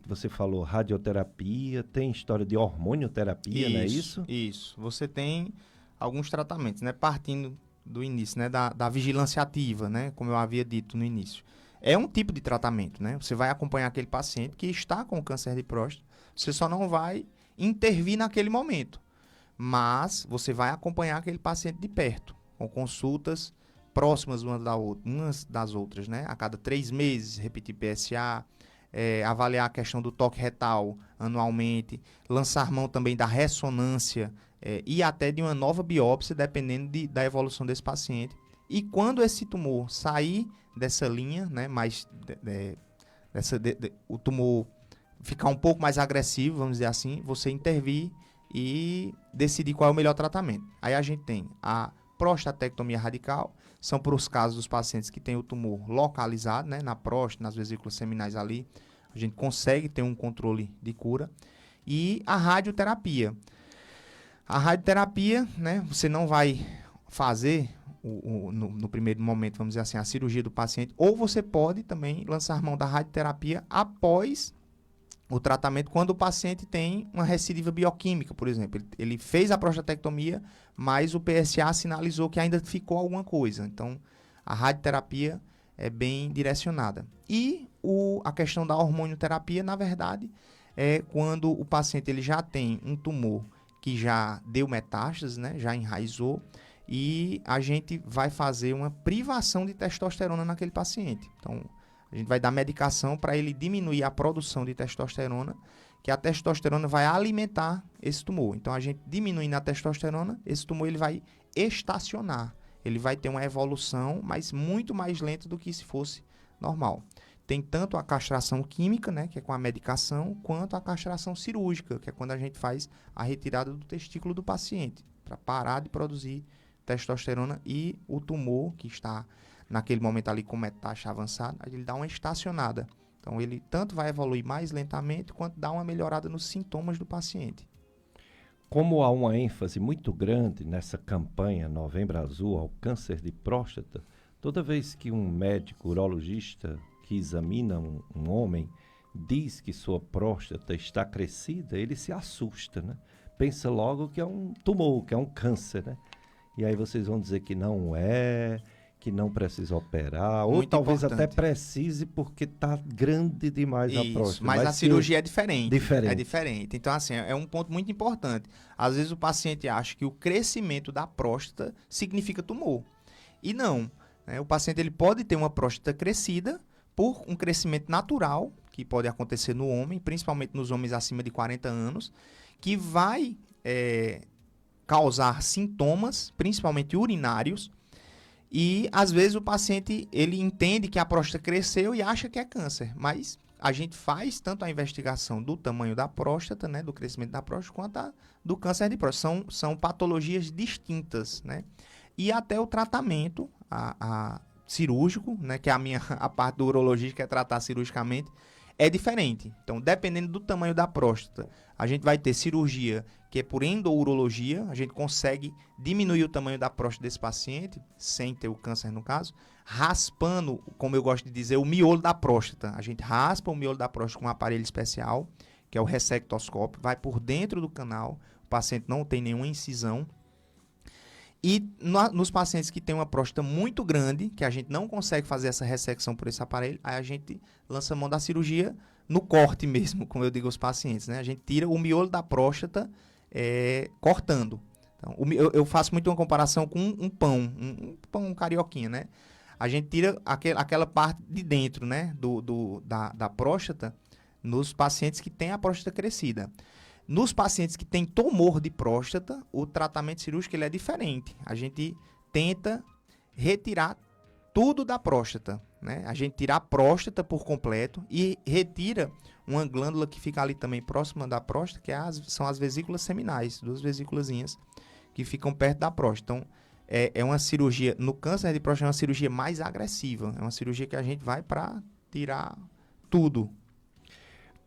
você falou radioterapia, tem história de hormonioterapia, não é isso? Isso. Você tem alguns tratamentos, né? Partindo do início, né? Da vigilância ativa, né? Como eu havia dito no início. É um tipo de tratamento, né? Você vai acompanhar aquele paciente que está com câncer de próstata, você só não vai intervir naquele momento. Mas você vai acompanhar aquele paciente de perto, com consultas próximas umas das outras, né? A cada 3 meses, repetir PSA, avaliar a questão do toque retal anualmente, lançar mão também da ressonância e até de uma nova biópsia, dependendo da evolução desse paciente. E quando esse tumor sair dessa linha, né? O tumor ficar um pouco mais agressivo, vamos dizer assim, você intervir e decidir qual é o melhor tratamento. Aí a gente tem a prostatectomia radical, são para os casos dos pacientes que têm o tumor localizado, né, na próstata, nas vesículas seminais ali, a gente consegue ter um controle de cura. E a radioterapia. A radioterapia, né, você não vai fazer no primeiro momento, vamos dizer assim, a cirurgia do paciente, ou você pode também lançar mão da radioterapia após o tratamento, quando o paciente tem uma recidiva bioquímica, por exemplo. Ele fez a prostatectomia, mas o PSA sinalizou que ainda ficou alguma coisa. Então, a radioterapia é bem direcionada. E a questão da hormonioterapia, na verdade, é quando o paciente ele já tem um tumor que já deu metástase, né, já enraizou, e a gente vai fazer uma privação de testosterona naquele paciente. Então, a gente vai dar medicação para ele diminuir a produção de testosterona, que a testosterona vai alimentar esse tumor. Então, a gente diminuindo a testosterona, esse tumor ele vai estacionar. Ele vai ter uma evolução, mas muito mais lenta do que se fosse normal. Tem tanto a castração química, né, que é com a medicação, quanto a castração cirúrgica, que é quando a gente faz a retirada do testículo do paciente, para parar de produzir testosterona e o tumor, que está naquele momento ali com metástase avançada, ele dá uma estacionada. Então, ele tanto vai evoluir mais lentamente, quanto dá uma melhorada nos sintomas do paciente. Como há uma ênfase muito grande nessa campanha Novembro Azul ao câncer de próstata, toda vez que um médico urologista que examina um homem diz que sua próstata está crescida, ele se assusta, né? Pensa logo que é um tumor, que é um câncer, né? E aí vocês vão dizer que não é, que não precisa operar, Muito ou talvez importante. até precise porque está grande demais a Isso, próstata. mas a cirurgia é diferente. Diferente. É diferente. Então, assim, é um ponto muito importante. Às vezes o paciente acha que o crescimento da próstata significa tumor. E não. Né? O paciente ele pode ter uma próstata crescida por um crescimento natural, que pode acontecer no homem, principalmente nos homens acima de 40 anos, que vai causar sintomas, principalmente urinários, e às vezes o paciente ele entende que a próstata cresceu e acha que é câncer, mas a gente faz tanto a investigação do tamanho da próstata, né, do crescimento da próstata, quanto do câncer de próstata. São patologias distintas, né? E até o tratamento cirúrgico, né, que é a parte do urologista que é tratar cirurgicamente, é diferente. Então, dependendo do tamanho da próstata, a gente vai ter cirurgia que é por endourologia, a gente consegue diminuir o tamanho da próstata desse paciente, sem ter o câncer no caso, raspando, como eu gosto de dizer, o miolo da próstata. A gente raspa o miolo da próstata com um aparelho especial, que é o ressectoscópio, vai por dentro do canal, o paciente não tem nenhuma incisão. E nos pacientes que têm uma próstata muito grande, que a gente não consegue fazer essa ressecção por esse aparelho, aí a gente lança a mão da cirurgia no corte mesmo, como eu digo aos pacientes, né? A gente tira o miolo da próstata cortando. Então, eu faço muito uma comparação com um pão carioquinha, né? A gente tira aquela parte de dentro, né? Da próstata nos pacientes que têm a próstata crescida. Nos pacientes que têm tumor de próstata, o tratamento cirúrgico ele é diferente. A gente tenta retirar tudo da próstata, né? A gente tira a próstata por completo e retira uma glândula que fica ali também próxima da próstata, que são as vesículas seminais, 2 vesículazinhas que ficam perto da próstata. Então, é uma cirurgia, no câncer de próstata é uma cirurgia mais agressiva, é uma cirurgia que a gente vai para tirar tudo.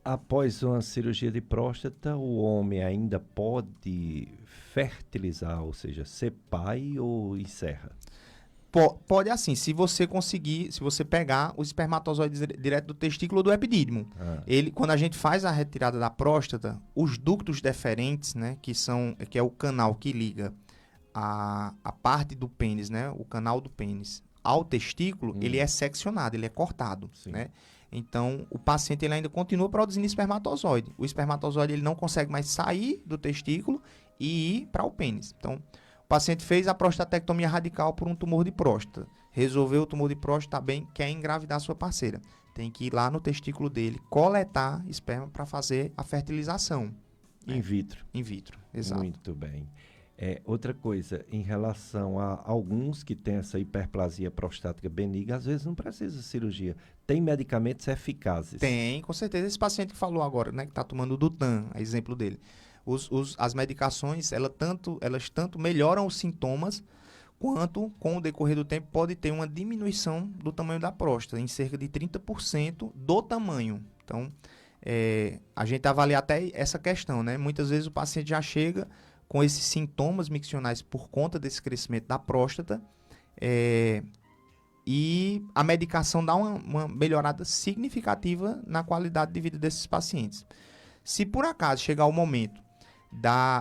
Após uma cirurgia de próstata, o homem ainda pode fertilizar, ou seja, ser pai ou encerra? Pode assim, se você pegar os espermatozoides direto do testículo ou do epidídimo. Quando a gente faz a retirada da próstata, os ductos deferentes, né, que é o canal que liga a parte do pênis, né, o canal do pênis ao testículo, ele é seccionado, ele é cortado, né? Então, o paciente ele ainda continua produzindo espermatozoide. O espermatozoide ele não consegue mais sair do testículo e ir para o pênis. Então, o paciente fez a prostatectomia radical por um tumor de próstata. Resolveu o tumor de próstata, tá bem, quer engravidar sua parceira. Tem que ir lá no testículo dele, coletar esperma para fazer a fertilização. In vitro. In vitro, exato. Muito bem. Outra coisa, em relação a alguns que têm essa hiperplasia prostática benigna, às vezes não precisa de cirurgia. Tem medicamentos eficazes? Tem, com certeza. Esse paciente que falou agora, né, que está tomando o Dutan, é exemplo dele. As medicações, elas tanto melhoram os sintomas, quanto, com o decorrer do tempo, pode ter uma diminuição do tamanho da próstata, em cerca de 30% do tamanho. Então, a gente avalia até essa questão, né? Muitas vezes o paciente já chega com esses sintomas miccionais por conta desse crescimento da próstata, e a medicação dá uma melhorada significativa na qualidade de vida desses pacientes. Se por acaso chegar o momento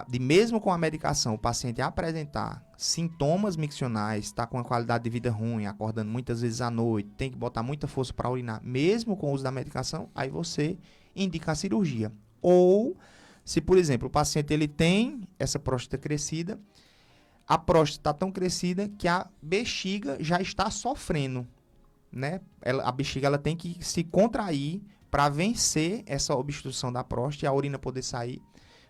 de mesmo com a medicação, o paciente apresentar sintomas miccionais, está com uma qualidade de vida ruim, acordando muitas vezes à noite, tem que botar muita força para urinar, mesmo com o uso da medicação, aí você indica a cirurgia. Ou, se por exemplo, o paciente ele tem essa próstata crescida, a próstata está tão crescida que a bexiga já está sofrendo, né? A bexiga ela tem que se contrair para vencer essa obstrução da próstata e a urina poder sair.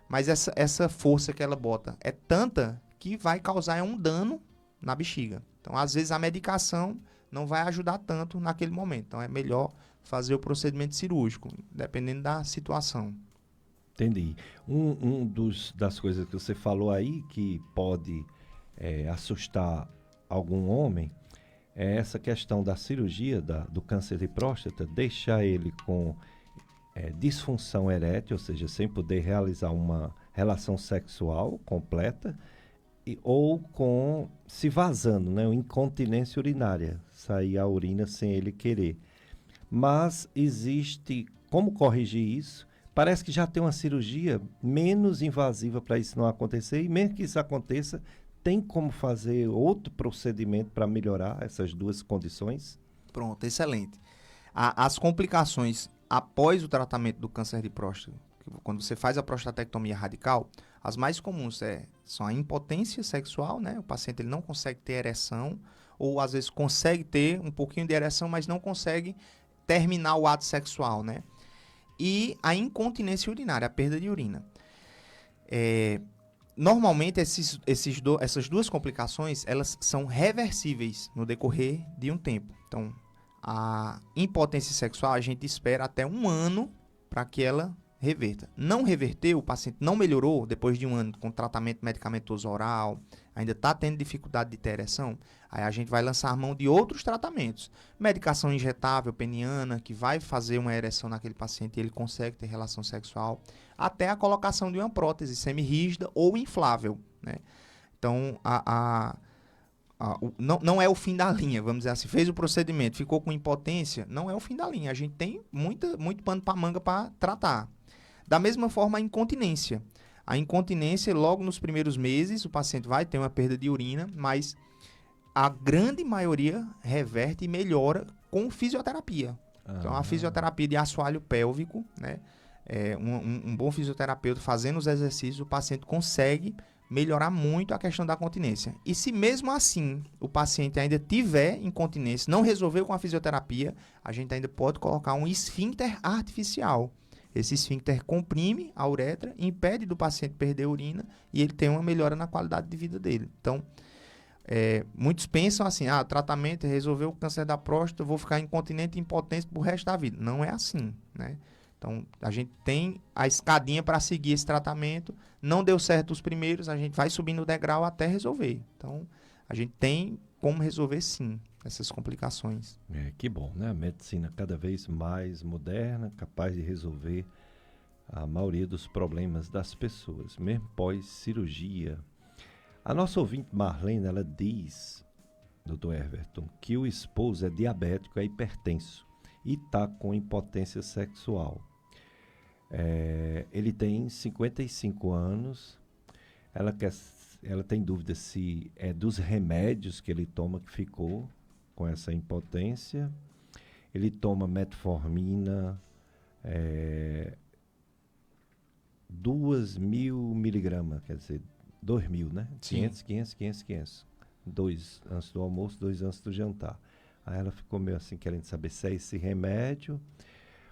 Mas essa força que ela bota é tanta que vai causar um dano na bexiga. Então, às vezes, a medicação não vai ajudar tanto naquele momento. Então é melhor fazer o procedimento cirúrgico, dependendo da situação. Entendi. Das coisas que você falou aí que pode assustar algum homem é essa questão da cirurgia do câncer de próstata, deixar ele com disfunção erétil, ou seja, sem poder realizar uma relação sexual completa, ou com se vazando, né, uma incontinência urinária, sair a urina sem ele querer. Mas existe como corrigir isso? Parece que já tem uma cirurgia menos invasiva para isso não acontecer, e mesmo que isso aconteça, tem como fazer outro procedimento para melhorar essas duas condições? Pronto, excelente. As complicações após o tratamento do câncer de próstata, quando você faz a prostatectomia radical, as mais comuns são a impotência sexual, né? O paciente ele não consegue ter ereção, ou às vezes consegue ter um pouquinho de ereção, mas não consegue terminar o ato sexual, né? E a incontinência urinária, a perda de urina. Normalmente essas duas complicações elas são reversíveis no decorrer de um tempo. Então, a impotência sexual a gente espera até 1 ano para que ela reverta. Não reverteu, o paciente não melhorou depois de 1 ano com tratamento medicamentoso oral, ainda está tendo dificuldade de ter ereção, aí a gente vai lançar mão de outros tratamentos. Medicação injetável peniana, que vai fazer uma ereção naquele paciente e ele consegue ter relação sexual, até a colocação de uma prótese semirrígida ou inflável, né? Então, não é o fim da linha, vamos dizer assim. Fez o procedimento, ficou com impotência, não é o fim da linha. A gente tem muito pano para manga para tratar. Da mesma forma, a incontinência. A incontinência, logo nos primeiros meses, o paciente vai ter uma perda de urina, mas a grande maioria reverte e melhora com fisioterapia. Então, a fisioterapia de assoalho pélvico, né? Um bom fisioterapeuta fazendo os exercícios, o paciente consegue melhorar muito a questão da continência. E se mesmo assim o paciente ainda tiver incontinência, não resolveu com a fisioterapia, a gente ainda pode colocar um esfíncter artificial. Esse esfíncter comprime a uretra, impede do paciente perder urina e ele tem uma melhora na qualidade de vida dele. Então, muitos pensam assim, o tratamento resolveu o câncer da próstata, eu vou ficar incontinente e impotente pro resto da vida. Não é assim, né? Então, a gente tem a escadinha para seguir esse tratamento. Não deu certo os primeiros, a gente vai subindo o degrau até resolver. Então, a gente tem como resolver, sim, essas complicações. Que bom, né? A medicina cada vez mais moderna, capaz de resolver a maioria dos problemas das pessoas, mesmo pós-cirurgia. A nossa ouvinte Marlene, ela diz, Dr. Everton, que o esposo é diabético, é hipertenso e está com impotência sexual. Ele tem 55 anos, ela tem dúvida se é dos remédios que ele toma que ficou com essa impotência. Ele toma metformina, 2.000 miligramas, quer dizer, 2.000, né? Sim. 500. 2 antes do almoço, 2 antes do jantar. Aí ela ficou meio assim, querendo saber se é esse remédio.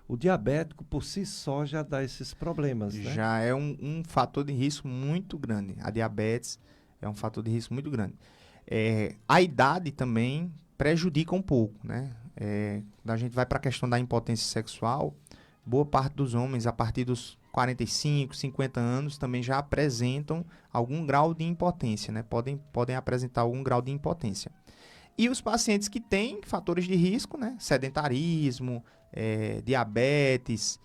O diabético, por si só, já dá esses problemas, né? Já é um fator de risco muito grande. A diabetes é um fator de risco muito grande. A idade também prejudica um pouco, né? Quando a gente vai para a questão da impotência sexual, boa parte dos homens, a partir dos 45, 50 anos, também já apresentam algum grau de impotência, né? Podem apresentar algum grau de impotência. E os pacientes que têm fatores de risco, né? Sedentarismo, diabetes,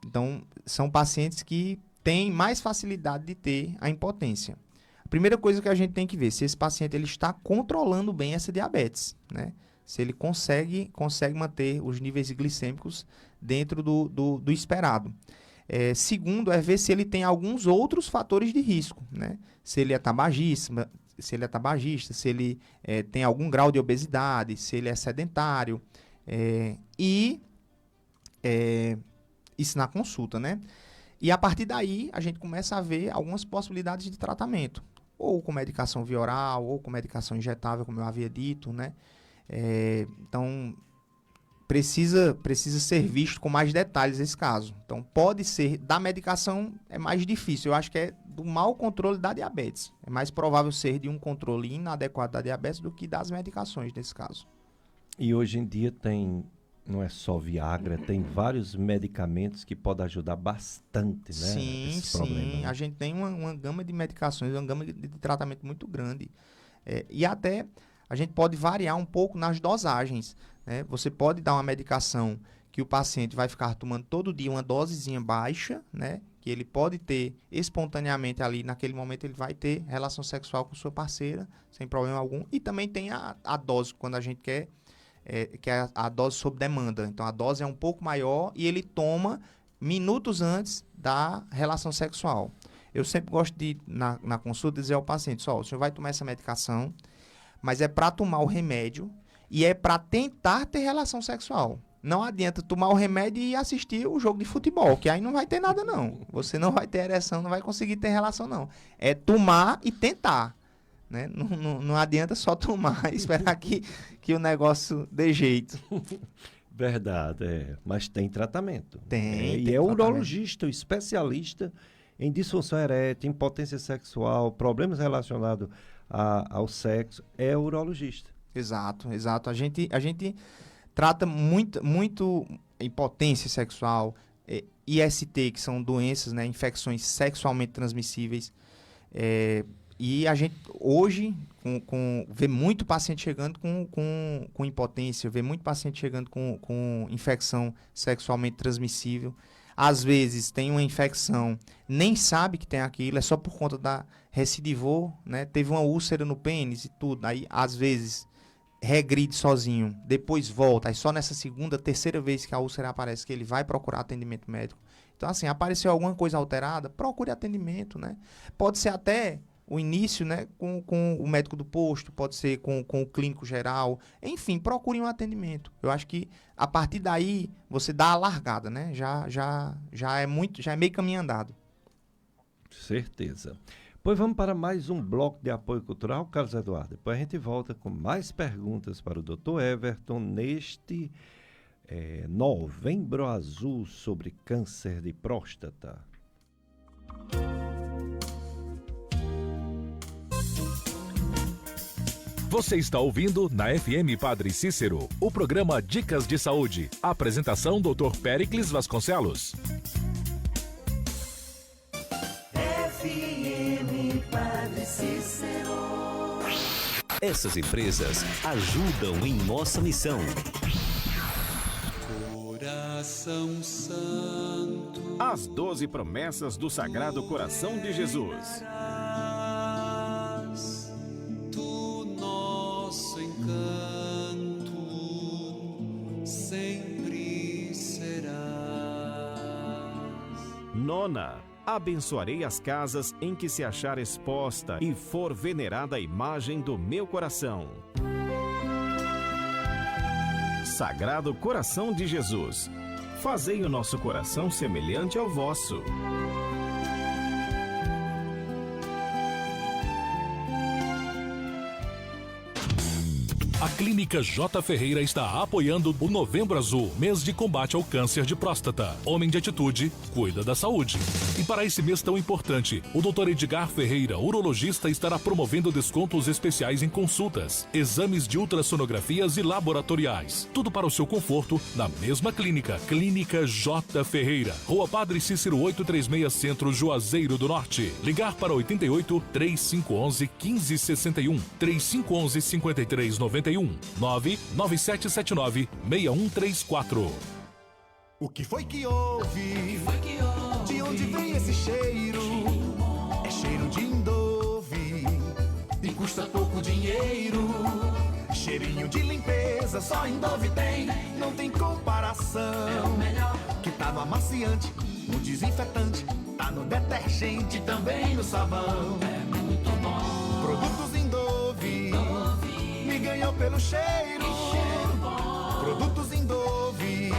então são pacientes que têm mais facilidade de ter a impotência. A primeira coisa que a gente tem que ver se esse paciente ele está controlando bem essa diabetes, né? Se ele consegue manter os níveis glicêmicos dentro do esperado. Segundo, ver se ele tem alguns outros fatores de risco, né? Se ele é tabagista, se ele tem algum grau de obesidade, se ele é sedentário, isso na consulta, né? E a partir daí a gente começa a ver algumas possibilidades de tratamento, ou com medicação via oral, ou com medicação injetável, como eu havia dito, né? Então precisa ser visto com mais detalhes esse caso. Então pode ser, da medicação é mais difícil, eu acho que é do mau controle da diabetes. É mais provável ser de um controle inadequado da diabetes do que das medicações nesse caso. E hoje em dia não é só Viagra, tem vários medicamentos que podem ajudar bastante, né? Sim. Problema, né? A gente tem uma gama de medicações, uma gama de tratamento muito grande. E até a gente pode variar um pouco nas dosagens, né? Você pode dar uma medicação que o paciente vai ficar tomando todo dia uma dosezinha baixa, né? Que ele pode ter espontaneamente ali, naquele momento ele vai ter relação sexual com sua parceira, sem problema algum. E também tem a dose, quando a gente quer, que é a dose sob demanda. Então, a dose é um pouco maior e ele toma minutos antes da relação sexual. Eu sempre gosto de, na consulta, dizer ao paciente, o senhor vai tomar essa medicação, mas é para tomar o remédio e é para tentar ter relação sexual. Não adianta tomar o remédio e assistir o jogo de futebol, que aí não vai ter nada, não. Você não vai ter ereção, não vai conseguir ter relação, não. É tomar e tentar, né? Não adianta só tomar e esperar que o negócio dê jeito. Verdade, mas tem tratamento. Tem e tratamento. urologista, o especialista em disfunção erétil, impotência sexual, problemas relacionados ao sexo, é urologista. Exato. A gente trata muito impotência sexual, IST, que são doenças, né, infecções sexualmente transmissíveis. E a gente, hoje, vê muito paciente chegando com impotência, vê muito paciente chegando com infecção sexualmente transmissível. Às vezes tem uma infecção, nem sabe que tem aquilo, é só por conta da recidivou, né, teve uma úlcera no pênis e tudo. Aí, às vezes, regride sozinho, depois volta, aí só nessa segunda, terceira vez que a úlcera aparece que ele vai procurar atendimento médico. Então, assim, apareceu alguma coisa alterada, procure atendimento, né? Pode ser até o início, né, com o médico do posto, pode ser com o clínico geral, enfim, procure um atendimento. Eu acho que a partir daí você dá a largada, né? Já é meio caminho andado. Certeza. Pois vamos para mais um bloco de apoio cultural, Carlos Eduardo. Depois a gente volta com mais perguntas para o Dr. Everton neste Novembro Azul sobre câncer de próstata. Você está ouvindo na FM Padre Cícero, o programa Dicas de Saúde. Apresentação Dr. Péricles Vasconcelos. FM Padre Cícero. Essas empresas ajudam em nossa missão. Coração Santo. As 12 promessas do Sagrado Coração de Jesus. Tu nosso encanto sempre serás. Nona. Abençoarei as casas em que se achar exposta e for venerada a imagem do meu coração. Sagrado Coração de Jesus, fazei o nosso coração semelhante ao vosso. A Clínica J. Ferreira está apoiando o Novembro Azul, mês de combate ao câncer de próstata. Homem de atitude, cuida da saúde. E para esse mês tão importante, o Dr. Edgar Ferreira, urologista, estará promovendo descontos especiais em consultas, exames de ultrassonografias e laboratoriais. Tudo para o seu conforto na mesma clínica. Clínica J. Ferreira, Rua Padre Cícero 836 Centro, Juazeiro do Norte. Ligar para 88 3511 1561 3511 5391 99779 6134. O que foi que houve? De onde vem esse cheiro? É cheiro de Indove e custa pouco dinheiro. Cheirinho de limpeza, só Indove tem. Não tem comparação. É o melhor. Que tá no amaciante, no desinfetante, tá no detergente, também no sabão. É muito bom. Produtos Indove. Me ganhou pelo cheiro. Produtos Indove.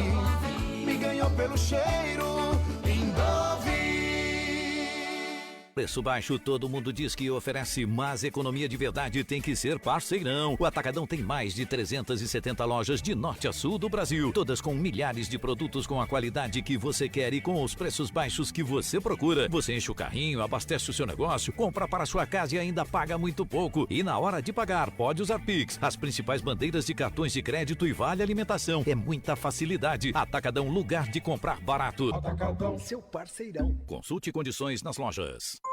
Me ganhou pelo cheiro. Indove. Preço baixo, todo mundo diz que oferece, mas economia de verdade tem que ser parceirão. O Atacadão tem mais de 370 lojas de norte a sul do Brasil, todas com milhares de produtos com a qualidade que você quer e com os preços baixos que você procura. Você enche o carrinho, abastece o seu negócio, compra para sua casa e ainda paga muito pouco. E na hora de pagar, pode usar Pix, as principais bandeiras de cartões de crédito e vale alimentação. É muita facilidade. Atacadão, lugar de comprar barato. Atacadão, seu parceirão. Consulte condições nas lojas.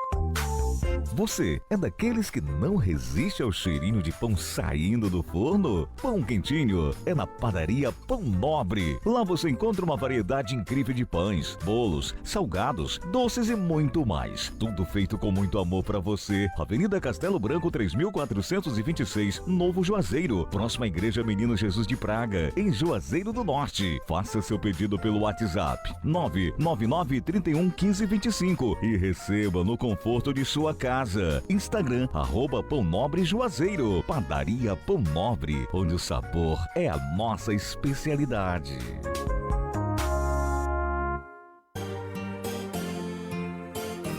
Você é daqueles que não resiste ao cheirinho de pão saindo do forno? Pão quentinho é na Padaria Pão Nobre. Lá você encontra uma variedade incrível de pães, bolos, salgados, doces e muito mais. Tudo feito com muito amor para você. Avenida Castelo Branco 3426, Novo Juazeiro, próxima à Igreja Menino Jesus de Praga, em Juazeiro do Norte. Faça seu pedido pelo WhatsApp 999 31 15 25 e receba no conforto de sua casa. Instagram, @Pão Nobre Juazeiro. Padaria Pão Nobre, onde o sabor é a nossa especialidade.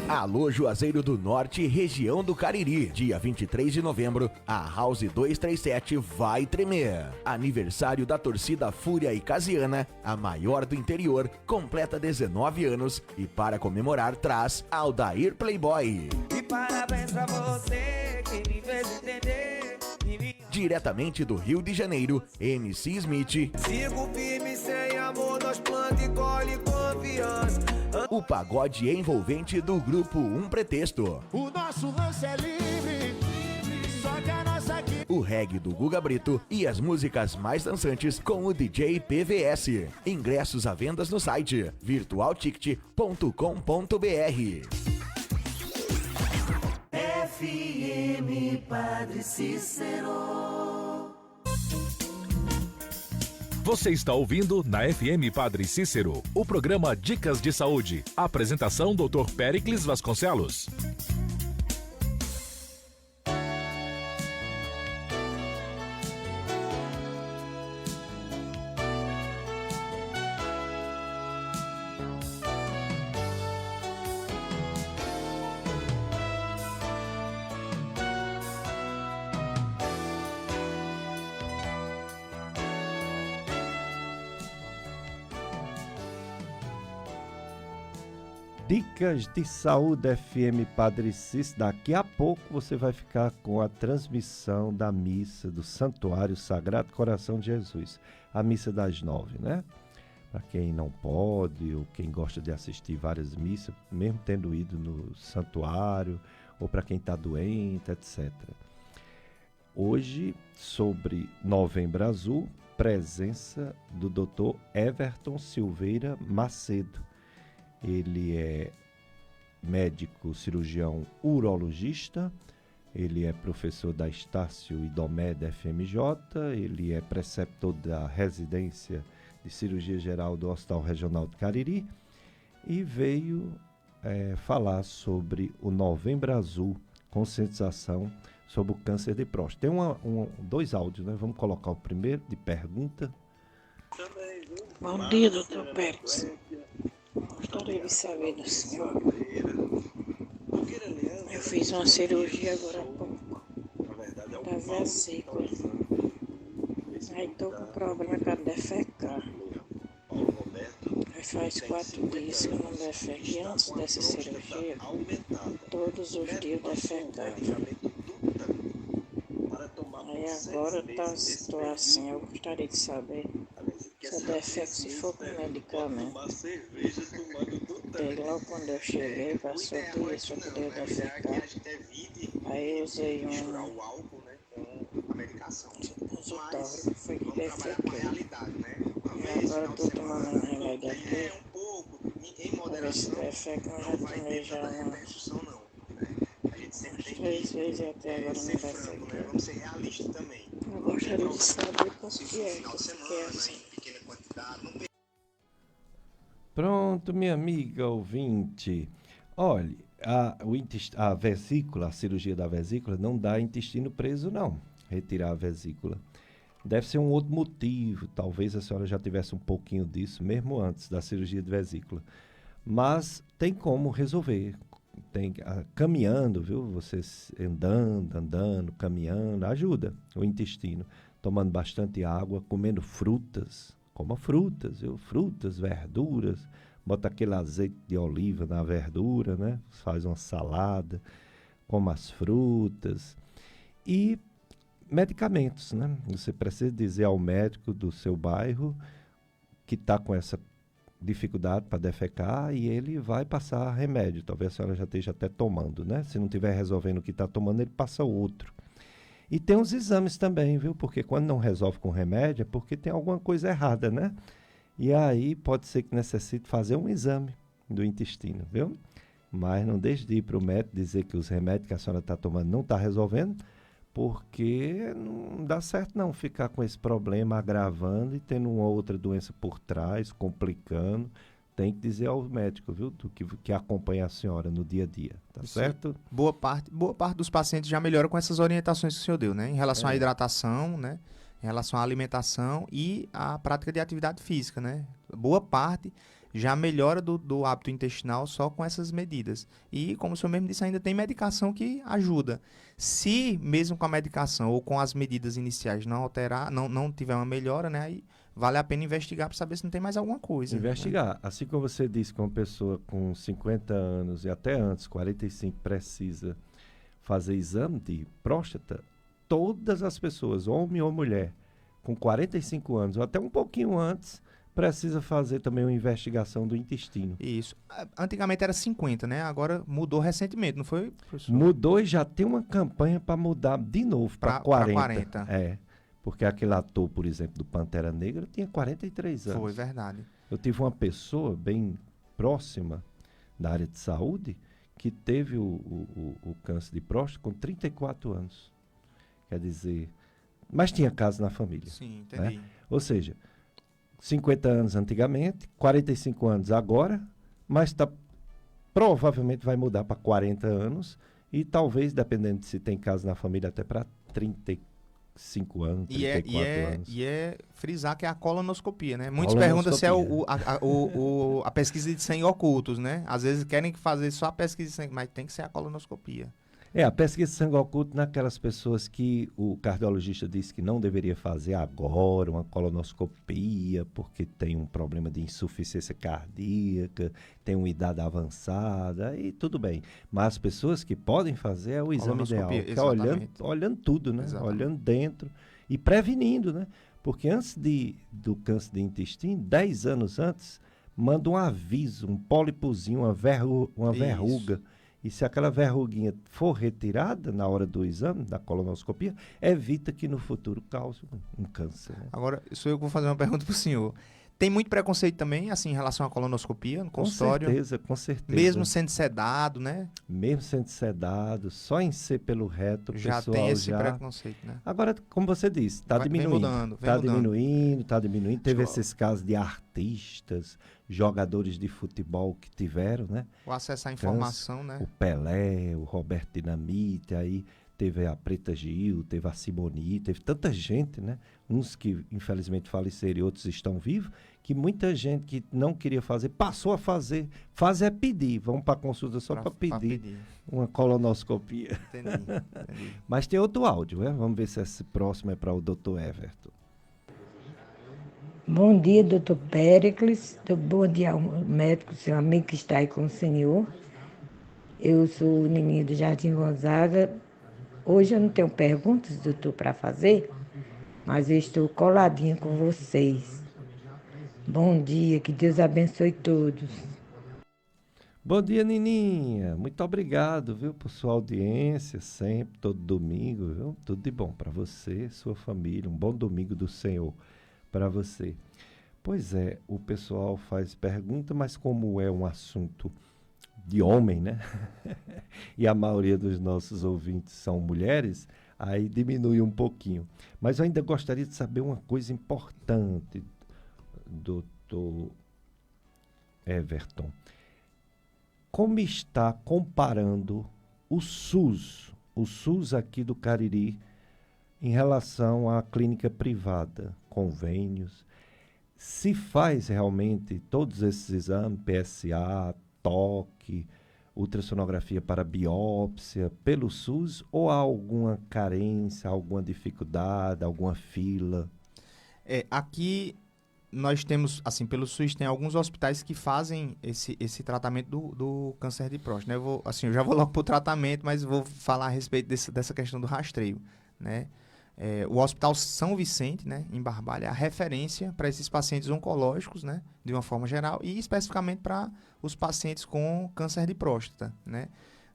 Alô Juazeiro do Norte, região do Cariri. Dia 23 de novembro, a House 237 vai tremer. Aniversário da torcida Fúria e Casiana, a maior do interior, completa 19 anos e para comemorar traz Aldair Playboy. E parabéns pra você que me fez entender. Diretamente do Rio de Janeiro, MC Smith. Sigo firme sem amor, nós planta e colhe confiança. O pagode envolvente do grupo Um Pretexto. O nosso lance é livre, só que a nossa aqui. O reggae do Guga Brito e as músicas mais dançantes com o DJ PVS. Ingressos à vendas no site virtualticket.com.br. FM Padre Cícero. Você está ouvindo na FM Padre Cícero o programa Dicas de Saúde. Apresentação Dr. Péricles Vasconcelos. Dicas de Saúde FM Padre Cícero. Daqui a pouco você vai ficar com a transmissão da missa do Santuário Sagrado Coração de Jesus. A missa das 9, né? Para quem não pode ou quem gosta de assistir várias missas, mesmo tendo ido no santuário, ou para quem está doente, etc. Hoje, sobre Novembro Azul, presença do Dr. Everton Silveira Macedo. Ele é médico cirurgião urologista, ele é professor da Estácio Idomé da FMJ, ele é preceptor da residência de cirurgia geral do Hospital Regional do Cariri e veio falar sobre o Novembro Azul, conscientização sobre o câncer de próstata. Tem dois áudios, né? Vamos colocar o primeiro de pergunta. Bom dia, doutor Pérez. Gostaria de saber do senhor. Eu fiz uma cirurgia agora há pouco da vesícula. Aí estou com problema para defecar. Aí faz 4 dias que eu não defeco. E antes dessa cirurgia, todos os dias eu defecava. Aí agora estou assim, eu gostaria de saber se eu defeco se for com medicamento. Daí logo quando eu cheguei, passou dias para poder defecar. Aí eu usei um supositório, foi que defequei. E agora estou tomando um remédio aqui. Para ver se defeca, eu já tomei já umas 3 vezes e até agora não defequei. Eu gostaria de saber por que é assim. Pronto, minha amiga ouvinte. Olha, a vesícula, a cirurgia da vesícula não dá intestino preso, não. Retirar a vesícula. Deve ser um outro motivo. Talvez a senhora já tivesse um pouquinho disso, mesmo antes da cirurgia de vesícula. Mas tem como resolver. caminhando, viu? Você andando, caminhando, ajuda o intestino. Tomando bastante água, comendo frutas, coma frutas, viu? Frutas, verduras, bota aquele azeite de oliva na verdura, né? Faz uma salada, coma as frutas. E medicamentos, né? Você precisa dizer ao médico do seu bairro que está com essa dificuldade para defecar e ele vai passar remédio. Talvez a senhora já esteja até tomando, né? Se não estiver resolvendo o que está tomando, ele passa outro. E tem os exames também, viu? Porque quando não resolve com remédio é porque tem alguma coisa errada, né? E aí pode ser que necessite fazer um exame do intestino, viu? Mas não deixe de ir para o médico dizer que os remédios que a senhora está tomando não está resolvendo, porque não dá certo não ficar com esse problema agravando e tendo uma outra doença por trás, complicando. Tem que dizer ao médico, viu, que acompanha a senhora no dia a dia, tá certo? Boa parte dos pacientes já melhora com essas orientações que o senhor deu, né? Em relação à hidratação, né? Em relação à alimentação e à prática de atividade física, né? Boa parte já melhora do hábito intestinal só com essas medidas. E, como o senhor mesmo disse, ainda tem medicação que ajuda. Se, mesmo com a medicação ou com as medidas iniciais não alterar, não tiver uma melhora, né? Aí vale a pena investigar para saber se não tem mais alguma coisa. Investigar. Né? Assim como você disse que uma pessoa com 50 anos e até antes, 45, precisa fazer exame de próstata, todas as pessoas, homem ou mulher, com 45 anos ou até um pouquinho antes, precisa fazer também uma investigação do intestino. Isso. Antigamente era 50, né? Agora mudou recentemente, não foi, professor? Mudou e já tem uma campanha para mudar de novo para 40. 40. É. Porque aquele ator, por exemplo, do Pantera Negra tinha 43 anos. Foi, verdade. Eu tive uma pessoa bem próxima da área de saúde que teve o câncer de próstata com 34 anos. Quer dizer, mas tinha caso na família. Sim, entendi. Né? Ou seja, 50 anos antigamente, 45 anos agora, mas provavelmente vai mudar para 40 anos e talvez, dependendo de se tem caso na família, até para 35 anos, 34 anos. E é frisar que é a colonoscopia, né? Muitos perguntam se é a pesquisa de sangue ocultos, né? Às vezes querem fazer só a pesquisa de sangue, mas tem que ser a colonoscopia. A pesquisa de sangue oculto naquelas pessoas que o cardiologista disse que não deveria fazer agora uma colonoscopia porque tem um problema de insuficiência cardíaca, tem uma idade avançada e tudo bem. Mas as pessoas que podem fazer é o exame ideal, que é olhando tudo, né? Exatamente. Olhando dentro e prevenindo, né? Porque antes do câncer de intestino, 10 anos antes, manda um aviso, um pólipozinho, uma verruga. E se aquela verruguinha for retirada na hora do exame, da colonoscopia, evita que no futuro cause um câncer. Né? Agora, sou eu que vou fazer uma pergunta para o senhor. Tem muito preconceito também, assim, em relação à colonoscopia no consultório? Com certeza. Mesmo sendo sedado, né? Mesmo sendo sedado, só em ser pelo reto, o já pessoal tem esse preconceito, né? Agora, como você disse, está diminuindo. Está diminuindo. Teve esses casos de artistas, jogadores de futebol que tiveram, né? O acesso à informação, né? O Pelé, o Roberto Dinamite, aí teve a Preta Gil, teve a Simoni, teve tanta gente, né? Uns que infelizmente faleceram e outros estão vivos, que muita gente que não queria fazer, passou a fazer. Fazer é pedir, vamos para a consulta só para pedir uma colonoscopia. Entendi. Mas tem outro áudio, né? Vamos ver se esse próximo é para o Dr. Everton. Bom dia, doutor Péricles. Bom dia ao médico, seu amigo que está aí com o senhor. Eu sou o Nininho do Jardim Gonzaga. Hoje eu não tenho perguntas, doutor, para fazer, mas eu estou coladinha com vocês. Bom dia, que Deus abençoe todos. Bom dia, Nininha. Muito obrigado, viu, por sua audiência, sempre, todo domingo, viu? Tudo de bom para você, sua família. Um bom domingo do Senhor para você. Pois é, o pessoal faz pergunta, mas como é um assunto de homem, né? E a maioria dos nossos ouvintes são mulheres, aí diminui um pouquinho. Mas eu ainda gostaria de saber uma coisa importante, doutor Everton. Como está comparando o SUS aqui do Cariri, em relação à clínica privada, convênios? Se faz realmente todos esses exames, PSA, toque, ultrassonografia para biópsia pelo SUS ou há alguma carência, alguma dificuldade, alguma fila? Aqui nós temos, assim, pelo SUS tem alguns hospitais que fazem esse tratamento do câncer de próstata, né? Eu já vou logo para o tratamento, mas vou falar a respeito dessa questão do rastreio, né? O Hospital São Vicente, né, em Barbalha, é a referência para esses pacientes oncológicos, né, de uma forma geral, e especificamente para os pacientes com câncer de próstata, né?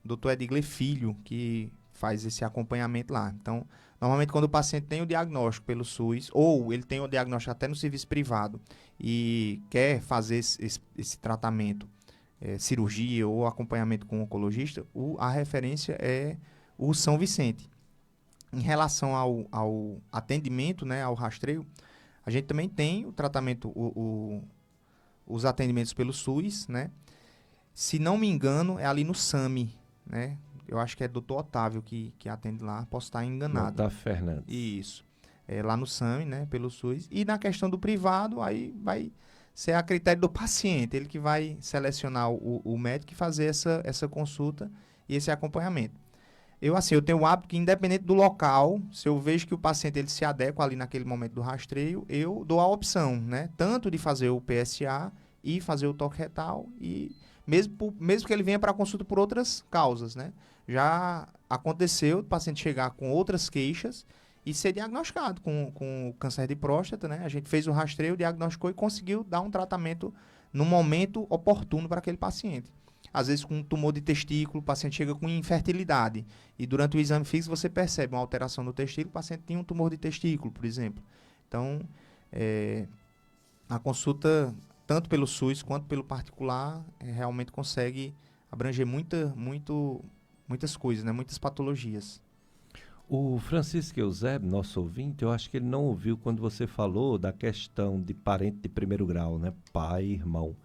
Dr. Edgley Filho, que faz esse acompanhamento lá. Então, normalmente quando o paciente tem o diagnóstico pelo SUS, ou ele tem o diagnóstico até no serviço privado, e quer fazer esse tratamento, cirurgia ou acompanhamento com o oncologista, a referência é o São Vicente. Em relação ao atendimento, né, ao rastreio, a gente também tem o tratamento, os atendimentos pelo SUS, né? Se não me engano, é ali no SAMI, né? Eu acho que é Dr. Otávio que atende lá, posso estar enganado. Dr. Fernandes. Isso. Lá no SAMI, né, pelo SUS. E na questão do privado, aí vai ser a critério do paciente, ele que vai selecionar o médico e fazer essa consulta e esse acompanhamento. Eu tenho o hábito que, independente do local, se eu vejo que o paciente ele se adequa ali naquele momento do rastreio, eu dou a opção, né? Tanto de fazer o PSA e fazer o toque retal, e mesmo que ele venha para consulta por outras causas, né? Já aconteceu o paciente chegar com outras queixas e ser diagnosticado com câncer de próstata, né? A gente fez o rastreio, diagnosticou e conseguiu dar um tratamento no momento oportuno para aquele paciente. Às vezes com um tumor de testículo, o paciente chega com infertilidade. E durante o exame físico você percebe uma alteração no testículo, o paciente tinha um tumor de testículo, por exemplo. Então, a consulta, tanto pelo SUS quanto pelo particular, realmente consegue abranger muitas coisas, né? Muitas patologias. O Francisco Eusébio, nosso ouvinte, eu acho que ele não ouviu quando você falou da questão de parente de primeiro grau, né? Pai e irmão.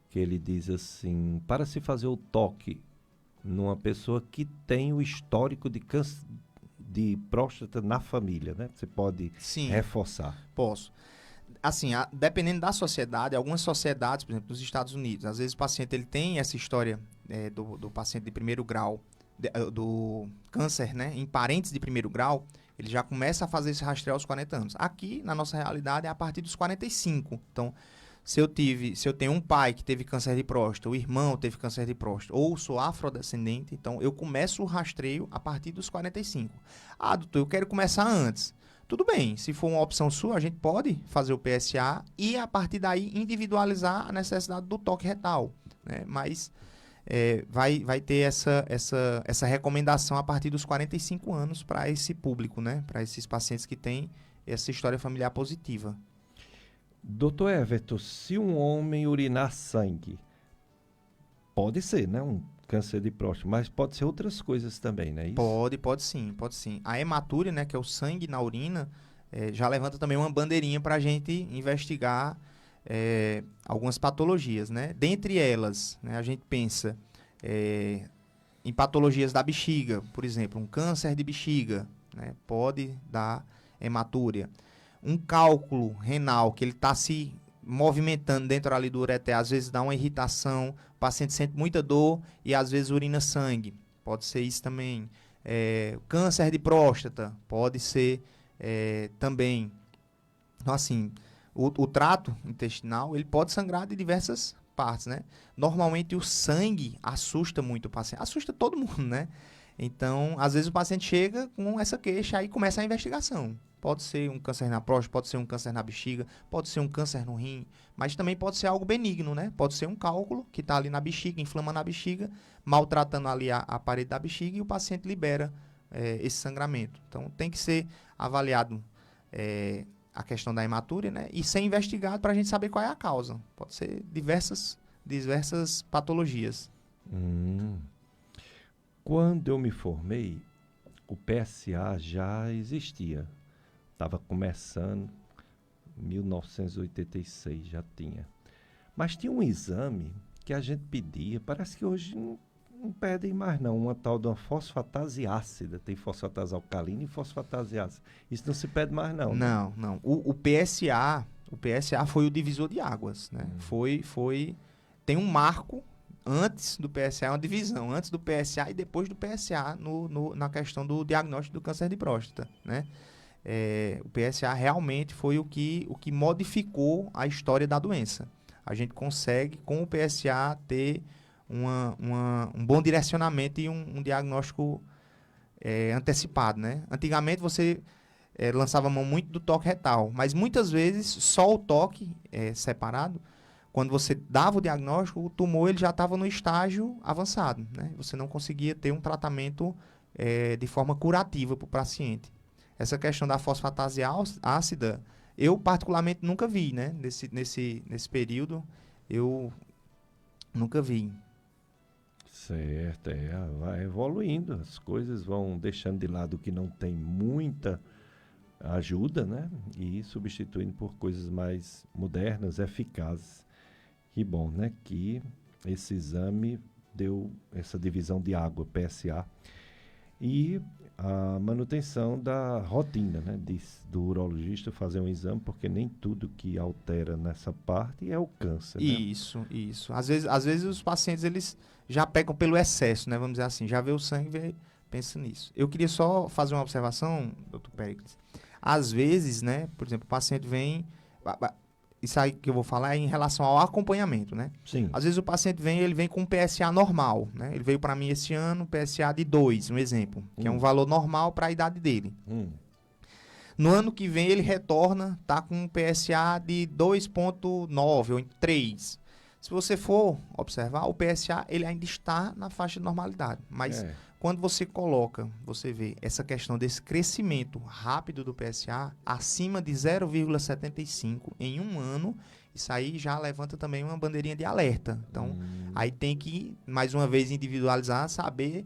Que ele diz assim, para se fazer o toque numa pessoa que tem o histórico de câncer de próstata na família, né? Você pode reforçar. Posso. Assim, dependendo da sociedade, algumas sociedades, por exemplo, nos Estados Unidos, às vezes o paciente ele tem essa história do paciente de primeiro grau, do câncer, né? Em parentes de primeiro grau, ele já começa a fazer esse rastreio aos 40 anos. Aqui, na nossa realidade, é a partir dos 45. Então, se eu tenho um pai que teve câncer de próstata, o irmão teve câncer de próstata, ou sou afrodescendente, então eu começo o rastreio a partir dos 45. Ah, doutor, eu quero começar antes. Tudo bem, se for uma opção sua, a gente pode fazer o PSA e, a partir daí, individualizar a necessidade do toque retal, né? Mas vai ter essa recomendação a partir dos 45 anos para esse público, né? Para esses pacientes que têm essa história familiar positiva. Doutor Everton, se um homem urinar sangue, pode ser, né? Um câncer de próstata, mas pode ser outras coisas também, né? Isso? Pode sim. A hematúria, né, que é o sangue na urina, já levanta também uma bandeirinha para a gente investigar algumas patologias, né? Dentre elas, né, a gente pensa em patologias da bexiga, por exemplo, um câncer de bexiga, né, pode dar hematúria. Um cálculo renal, que ele está se movimentando dentro ali do ureter, às vezes dá uma irritação, o paciente sente muita dor e às vezes urina sangue. Pode ser isso também. Câncer de próstata, pode ser também. Então, assim, o trato intestinal, ele pode sangrar de diversas partes, né? Normalmente o sangue assusta muito o paciente, assusta todo mundo, né? Então, às vezes o paciente chega com essa queixa, aí começa a investigação. Pode ser um câncer na próstata, pode ser um câncer na bexiga, pode ser um câncer no rim, mas também pode ser algo benigno, né? Pode ser um cálculo que está ali na bexiga, inflama na bexiga, maltratando ali a parede da bexiga e o paciente libera esse sangramento. Então, tem que ser avaliado a questão da hematúria, né? E ser investigado para a gente saber qual é a causa. Pode ser diversas patologias. Quando eu me formei, o PSA já existia. Estava começando, 1986 já tinha. Mas tinha um exame que a gente pedia, parece que hoje não pedem mais não, uma tal de uma fosfatase ácida. Tem fosfatase alcalina e fosfatase ácida. Isso não se pede mais não. Não, né? Não. O PSA foi o divisor de águas, né? Tem um marco antes do PSA, é uma divisão, antes do PSA e depois do PSA na questão do diagnóstico do câncer de próstata, né? O PSA realmente foi o que modificou a história da doença. A gente consegue, com o PSA, ter um bom direcionamento e um diagnóstico antecipado, né? Antigamente você lançava mão muito do toque retal, mas muitas vezes só o toque separado, quando você dava o diagnóstico, o tumor ele já estava no estágio avançado, né? Você não conseguia ter um tratamento de forma curativa para o paciente. Essa questão da fosfatase ácida, eu particularmente nunca vi, né? Nesse período, eu nunca vi. Certo, vai evoluindo, as coisas vão deixando de lado o que não tem muita ajuda, né? E substituindo por coisas mais modernas, eficazes. Que bom, né? Que esse exame deu essa divisão de água, PSA. E a manutenção da rotina, né? Do urologista fazer um exame, porque nem tudo que altera nessa parte é o câncer, né? Isso. Às vezes os pacientes, eles já pecam pelo excesso, né? Vamos dizer assim, já vê o sangue, pensa nisso. Eu queria só fazer uma observação, doutor Péricles. Às vezes, né? Por exemplo, o paciente vem... Isso aí que eu vou falar é em relação ao acompanhamento, né? Sim. Às vezes o paciente vem com um PSA normal, né? Ele veio para mim esse ano, PSA de 2, um exemplo, que é um valor normal para a idade dele. No ano que vem ele retorna, tá com um PSA de 2.9 ou 3. Se você for observar, o PSA ele ainda está na faixa de normalidade, mas quando você coloca, você vê essa questão desse crescimento rápido do PSA acima de 0,75 em um ano, isso aí já levanta também uma bandeirinha de alerta. Então, aí tem que, mais uma vez, individualizar, saber,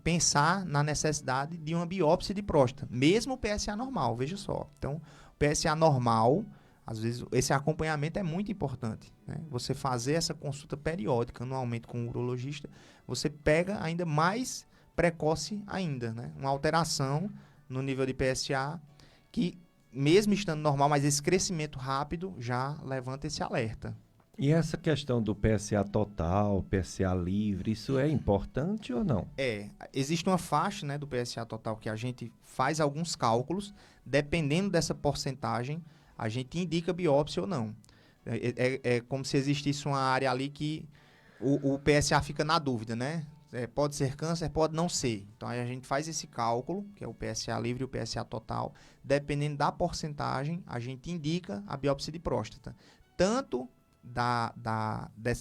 pensar na necessidade de uma biópsia de próstata, mesmo o PSA normal, veja só. Então, o PSA normal, às vezes, esse acompanhamento é muito importante, né? Você fazer essa consulta periódica, anualmente com o urologista, você pega ainda mais precoce ainda, né? Uma alteração no nível de PSA que, mesmo estando normal, mas esse crescimento rápido já levanta esse alerta. E essa questão do PSA total, PSA livre, isso é importante ou não? Existe uma faixa, né, do PSA total que a gente faz alguns cálculos, dependendo dessa porcentagem, a gente indica biópsia ou não. É como se existisse uma área ali que o PSA fica na dúvida, né? Pode ser câncer, pode não ser. Então, aí a gente faz esse cálculo, que é o PSA livre e o PSA total. Dependendo da porcentagem, a gente indica a biópsia de próstata. Tanto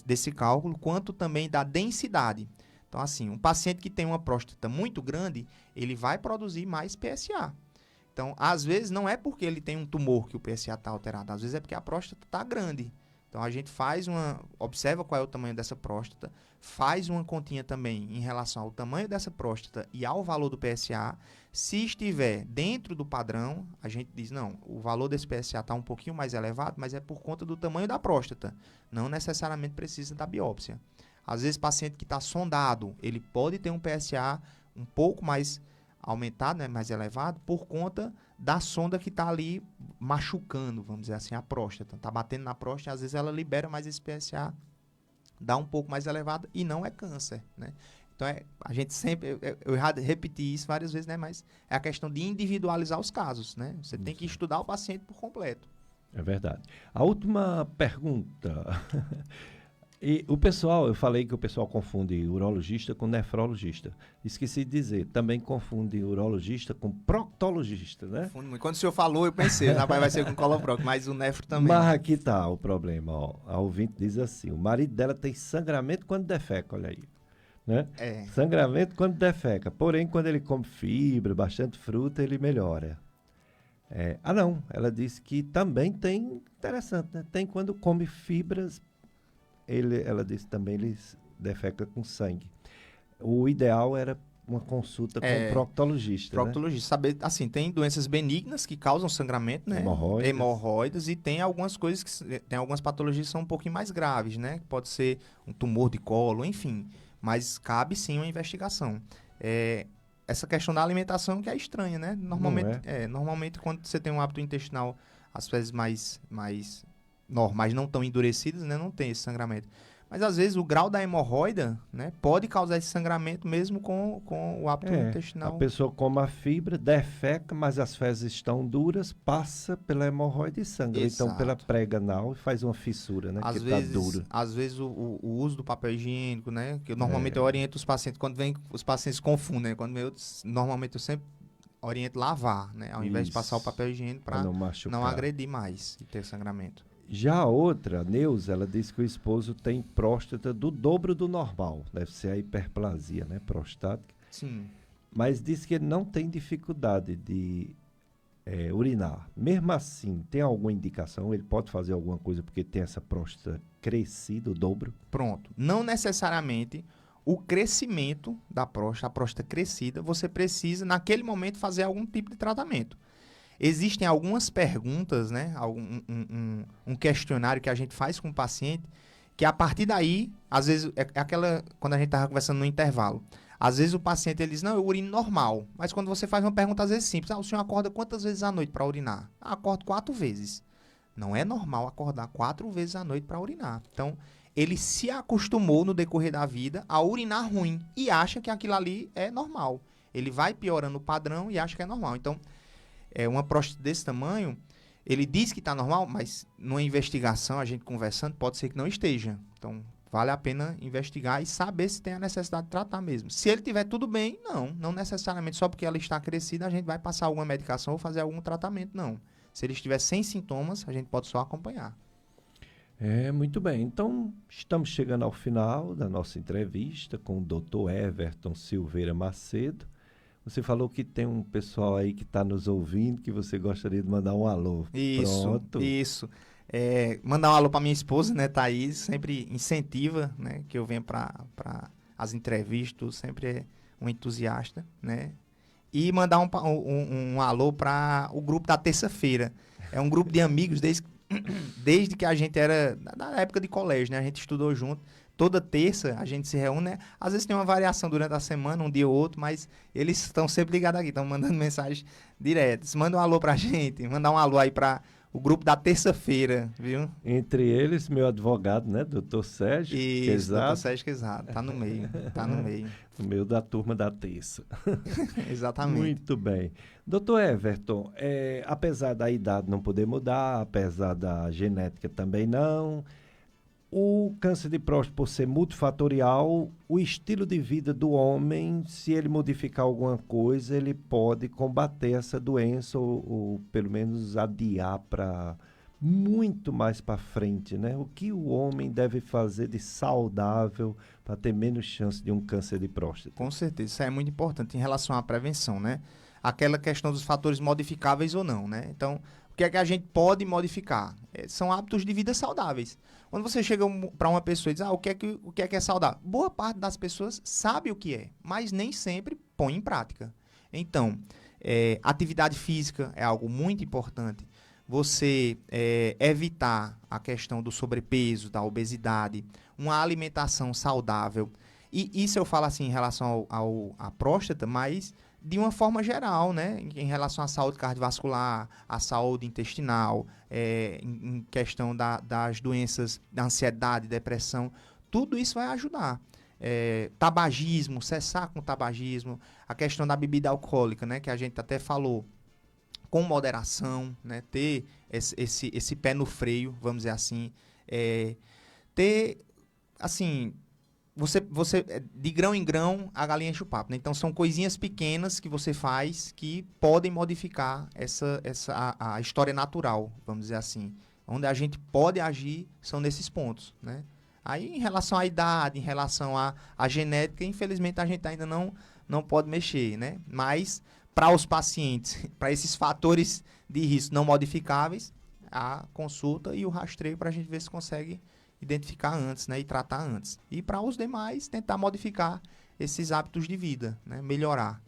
desse cálculo, quanto também da densidade. Então, assim, um paciente que tem uma próstata muito grande, ele vai produzir mais PSA. Então, às vezes, não é porque ele tem um tumor que o PSA está alterado. Às vezes é porque a próstata está grande. Então, a gente observa qual é o tamanho dessa próstata, faz uma continha também em relação ao tamanho dessa próstata e ao valor do PSA. Se estiver dentro do padrão, a gente diz, não, o valor desse PSA está um pouquinho mais elevado, mas é por conta do tamanho da próstata. Não necessariamente precisa da biópsia. Às vezes, paciente que está sondado, ele pode ter um PSA um pouco mais aumentado, né, mais elevado, por conta da sonda que está ali machucando, vamos dizer assim, a próstata. Está batendo na próstata, às vezes ela libera mais esse PSA, dá um pouco mais elevado e não é câncer, né? Então, a gente sempre, eu repeti isso várias vezes, né? Mas é a questão de individualizar os casos, né? Você tem que estudar o paciente por completo. É verdade. A última pergunta. E o pessoal, eu falei que o pessoal confunde urologista com nefrologista. Esqueci de dizer, também confunde urologista com proctologista, né? Confunde muito. Quando o senhor falou, eu pensei, vai ser com coloproc, mas o nefro também. Mas aqui tá o problema, ó. A ouvinte diz assim, o marido dela tem sangramento quando defeca, olha aí. Né? Sangramento quando defeca, porém quando ele come fibra, bastante fruta, ele melhora. Não, ela disse que também tem, interessante, né? Tem quando come fibras, ela disse também ele defeca com sangue. O ideal era uma consulta com um proctologista. Proctologista, saber, assim, tem doenças benignas que causam sangramento, né? Hemorroidas, e tem algumas coisas tem algumas patologias que são um pouquinho mais graves, né? Pode ser um tumor de colo, enfim, mas cabe sim uma investigação. Essa questão da alimentação que é estranha, né? Normalmente quando você tem um hábito intestinal às vezes mais normais, não tão endurecidas, né? Não tem esse sangramento. Mas às vezes o grau da hemorroida, né, pode causar esse sangramento mesmo com o hábito intestinal. A pessoa come a fibra, defeca, mas as fezes estão duras, passa pela hemorroida e sangra. Exato. Então pela prega anal e faz uma fissura, né? Às que vezes, tá dura. às vezes o uso do papel higiênico, né? Que normalmente eu oriento os pacientes, quando vem, os pacientes confundem, né? Normalmente eu sempre oriento lavar, né? Ao invés de passar o papel higiênico para não agredir mais e ter sangramento. Já a outra, a Neuza, ela diz que o esposo tem próstata do dobro do normal. Deve ser a hiperplasia, né? Prostática. Sim. Mas diz que ele não tem dificuldade de urinar. Mesmo assim, tem alguma indicação? Ele pode fazer alguma coisa porque tem essa próstata crescida, o dobro? Pronto. Não necessariamente o crescimento da próstata, a próstata crescida, você precisa, naquele momento, fazer algum tipo de tratamento. Existem algumas perguntas, né? Um questionário que a gente faz com o paciente, que a partir daí, às vezes, é aquela, quando a gente estava conversando no intervalo, às vezes o paciente ele diz, não, eu urino normal. Mas quando você faz uma pergunta, às vezes simples, o senhor acorda quantas vezes à noite para urinar? Acordo 4 vezes. Não é normal acordar 4 vezes à noite para urinar. Então, ele se acostumou no decorrer da vida a urinar ruim e acha que aquilo ali é normal. Ele vai piorando o padrão e acha que é normal. Então, uma próstata desse tamanho, ele diz que está normal, mas numa investigação, a gente conversando, pode ser que não esteja. Então, vale a pena investigar e saber se tem a necessidade de tratar mesmo. Se ele tiver tudo bem, não necessariamente só porque ela está crescida, a gente vai passar alguma medicação ou fazer algum tratamento, não. Se ele estiver sem sintomas, a gente pode só acompanhar. Muito bem. Então, estamos chegando ao final da nossa entrevista com o Dr. Everton Silveira Macedo. Você falou que tem um pessoal aí que está nos ouvindo, que você gostaria de mandar um alô. Isso. Mandar um alô para minha esposa, né, Thaís, sempre incentiva, né, que eu venha para as entrevistas, sempre é um entusiasta, né. E mandar um alô para o grupo da terça-feira. É um grupo de amigos desde que a gente era na época de colégio, né, a gente estudou junto. Toda terça a gente se reúne, né? Às vezes tem uma variação durante a semana, um dia ou outro, mas eles estão sempre ligados aqui, estão mandando mensagens diretas. Manda um alô pra gente, mandar um alô aí para o grupo da terça-feira, viu? Entre eles, meu advogado, né? Doutor Sérgio Isso, doutor Sérgio Quezado, tá no meio. No meio da turma da terça. Exatamente. Muito bem. Doutor Everton, apesar da idade não poder mudar, apesar da genética também não... O câncer de próstata, por ser multifatorial, o estilo de vida do homem, se ele modificar alguma coisa, ele pode combater essa doença ou pelo menos adiar para muito mais para frente, né? O que o homem deve fazer de saudável para ter menos chance de um câncer de próstata? Com certeza, isso é muito importante em relação à prevenção, né? Aquela questão dos fatores modificáveis ou não, né? Então, o que é que a gente pode modificar? São hábitos de vida saudáveis. Quando você chega para uma pessoa e diz, o que é que é saudável? Boa parte das pessoas sabe o que é, mas nem sempre põe em prática. Então, atividade física é algo muito importante. Você evitar a questão do sobrepeso, da obesidade, uma alimentação saudável. E isso eu falo assim em relação à próstata, mas de uma forma geral, né? Em relação à saúde cardiovascular, à saúde intestinal, em questão das doenças, da ansiedade, depressão, tudo isso vai ajudar. Tabagismo, cessar com o tabagismo, a questão da bebida alcoólica, né? Que a gente até falou, com moderação, né? Ter esse pé no freio, vamos dizer assim, ter, assim... Você de grão em grão, a galinha enche o papo, né? Então, são coisinhas pequenas que você faz que podem modificar a história natural, vamos dizer assim. Onde a gente pode agir são nesses pontos, né? Aí, em relação à idade, em relação à genética, infelizmente, a gente ainda não pode mexer, né? Mas, para os pacientes, para esses fatores de risco não modificáveis, a consulta e o rastreio para a gente ver se consegue identificar antes, né, e tratar antes. E para os demais, tentar modificar esses hábitos de vida, né, melhorar.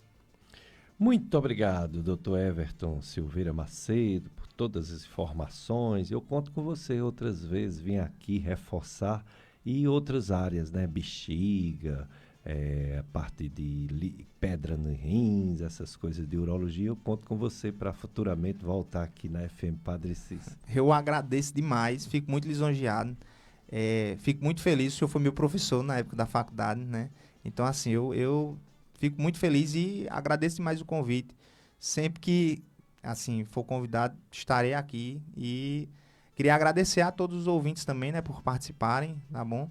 Muito obrigado, Dr. Everton Silveira Macedo, por todas as informações. Eu conto com você outras vezes, vim aqui reforçar e outras áreas, né, bexiga, a parte de pedra nos rins, essas coisas de urologia. Eu conto com você para futuramente voltar aqui na FM Padre Cícero. Eu agradeço demais, fico muito lisonjeado. Fico muito feliz, o senhor foi meu professor na época da faculdade, né? Então, assim, eu fico muito feliz e agradeço demais o convite. Sempre que, assim, for convidado, estarei aqui. E queria agradecer a todos os ouvintes também, né, por participarem, tá bom?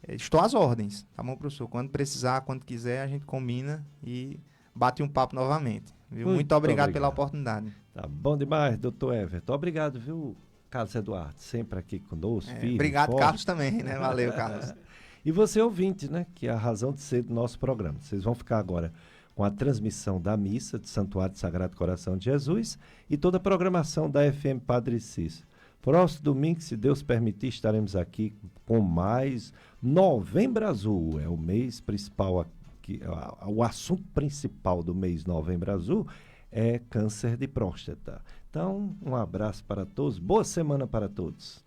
Estou às ordens, tá bom, professor? Quando precisar, quando quiser, a gente combina e bate um papo novamente. Viu? Muito obrigado pela oportunidade. Tá bom demais, doutor Everton. Obrigado, viu, Carlos Eduardo, sempre aqui conosco. Firme, obrigado, forte. Carlos, também, né? Valeu, Carlos. E você, ouvinte, né, que é a razão de ser do nosso programa. Vocês vão ficar agora com a transmissão da missa de Santuário Sagrado Coração de Jesus e toda a programação da FM Padre Cícero. Próximo domingo, se Deus permitir, estaremos aqui com mais Novembro Azul. É o mês principal aqui, o assunto principal do mês Novembro Azul é câncer de próstata. Então, um abraço para todos, boa semana para todos.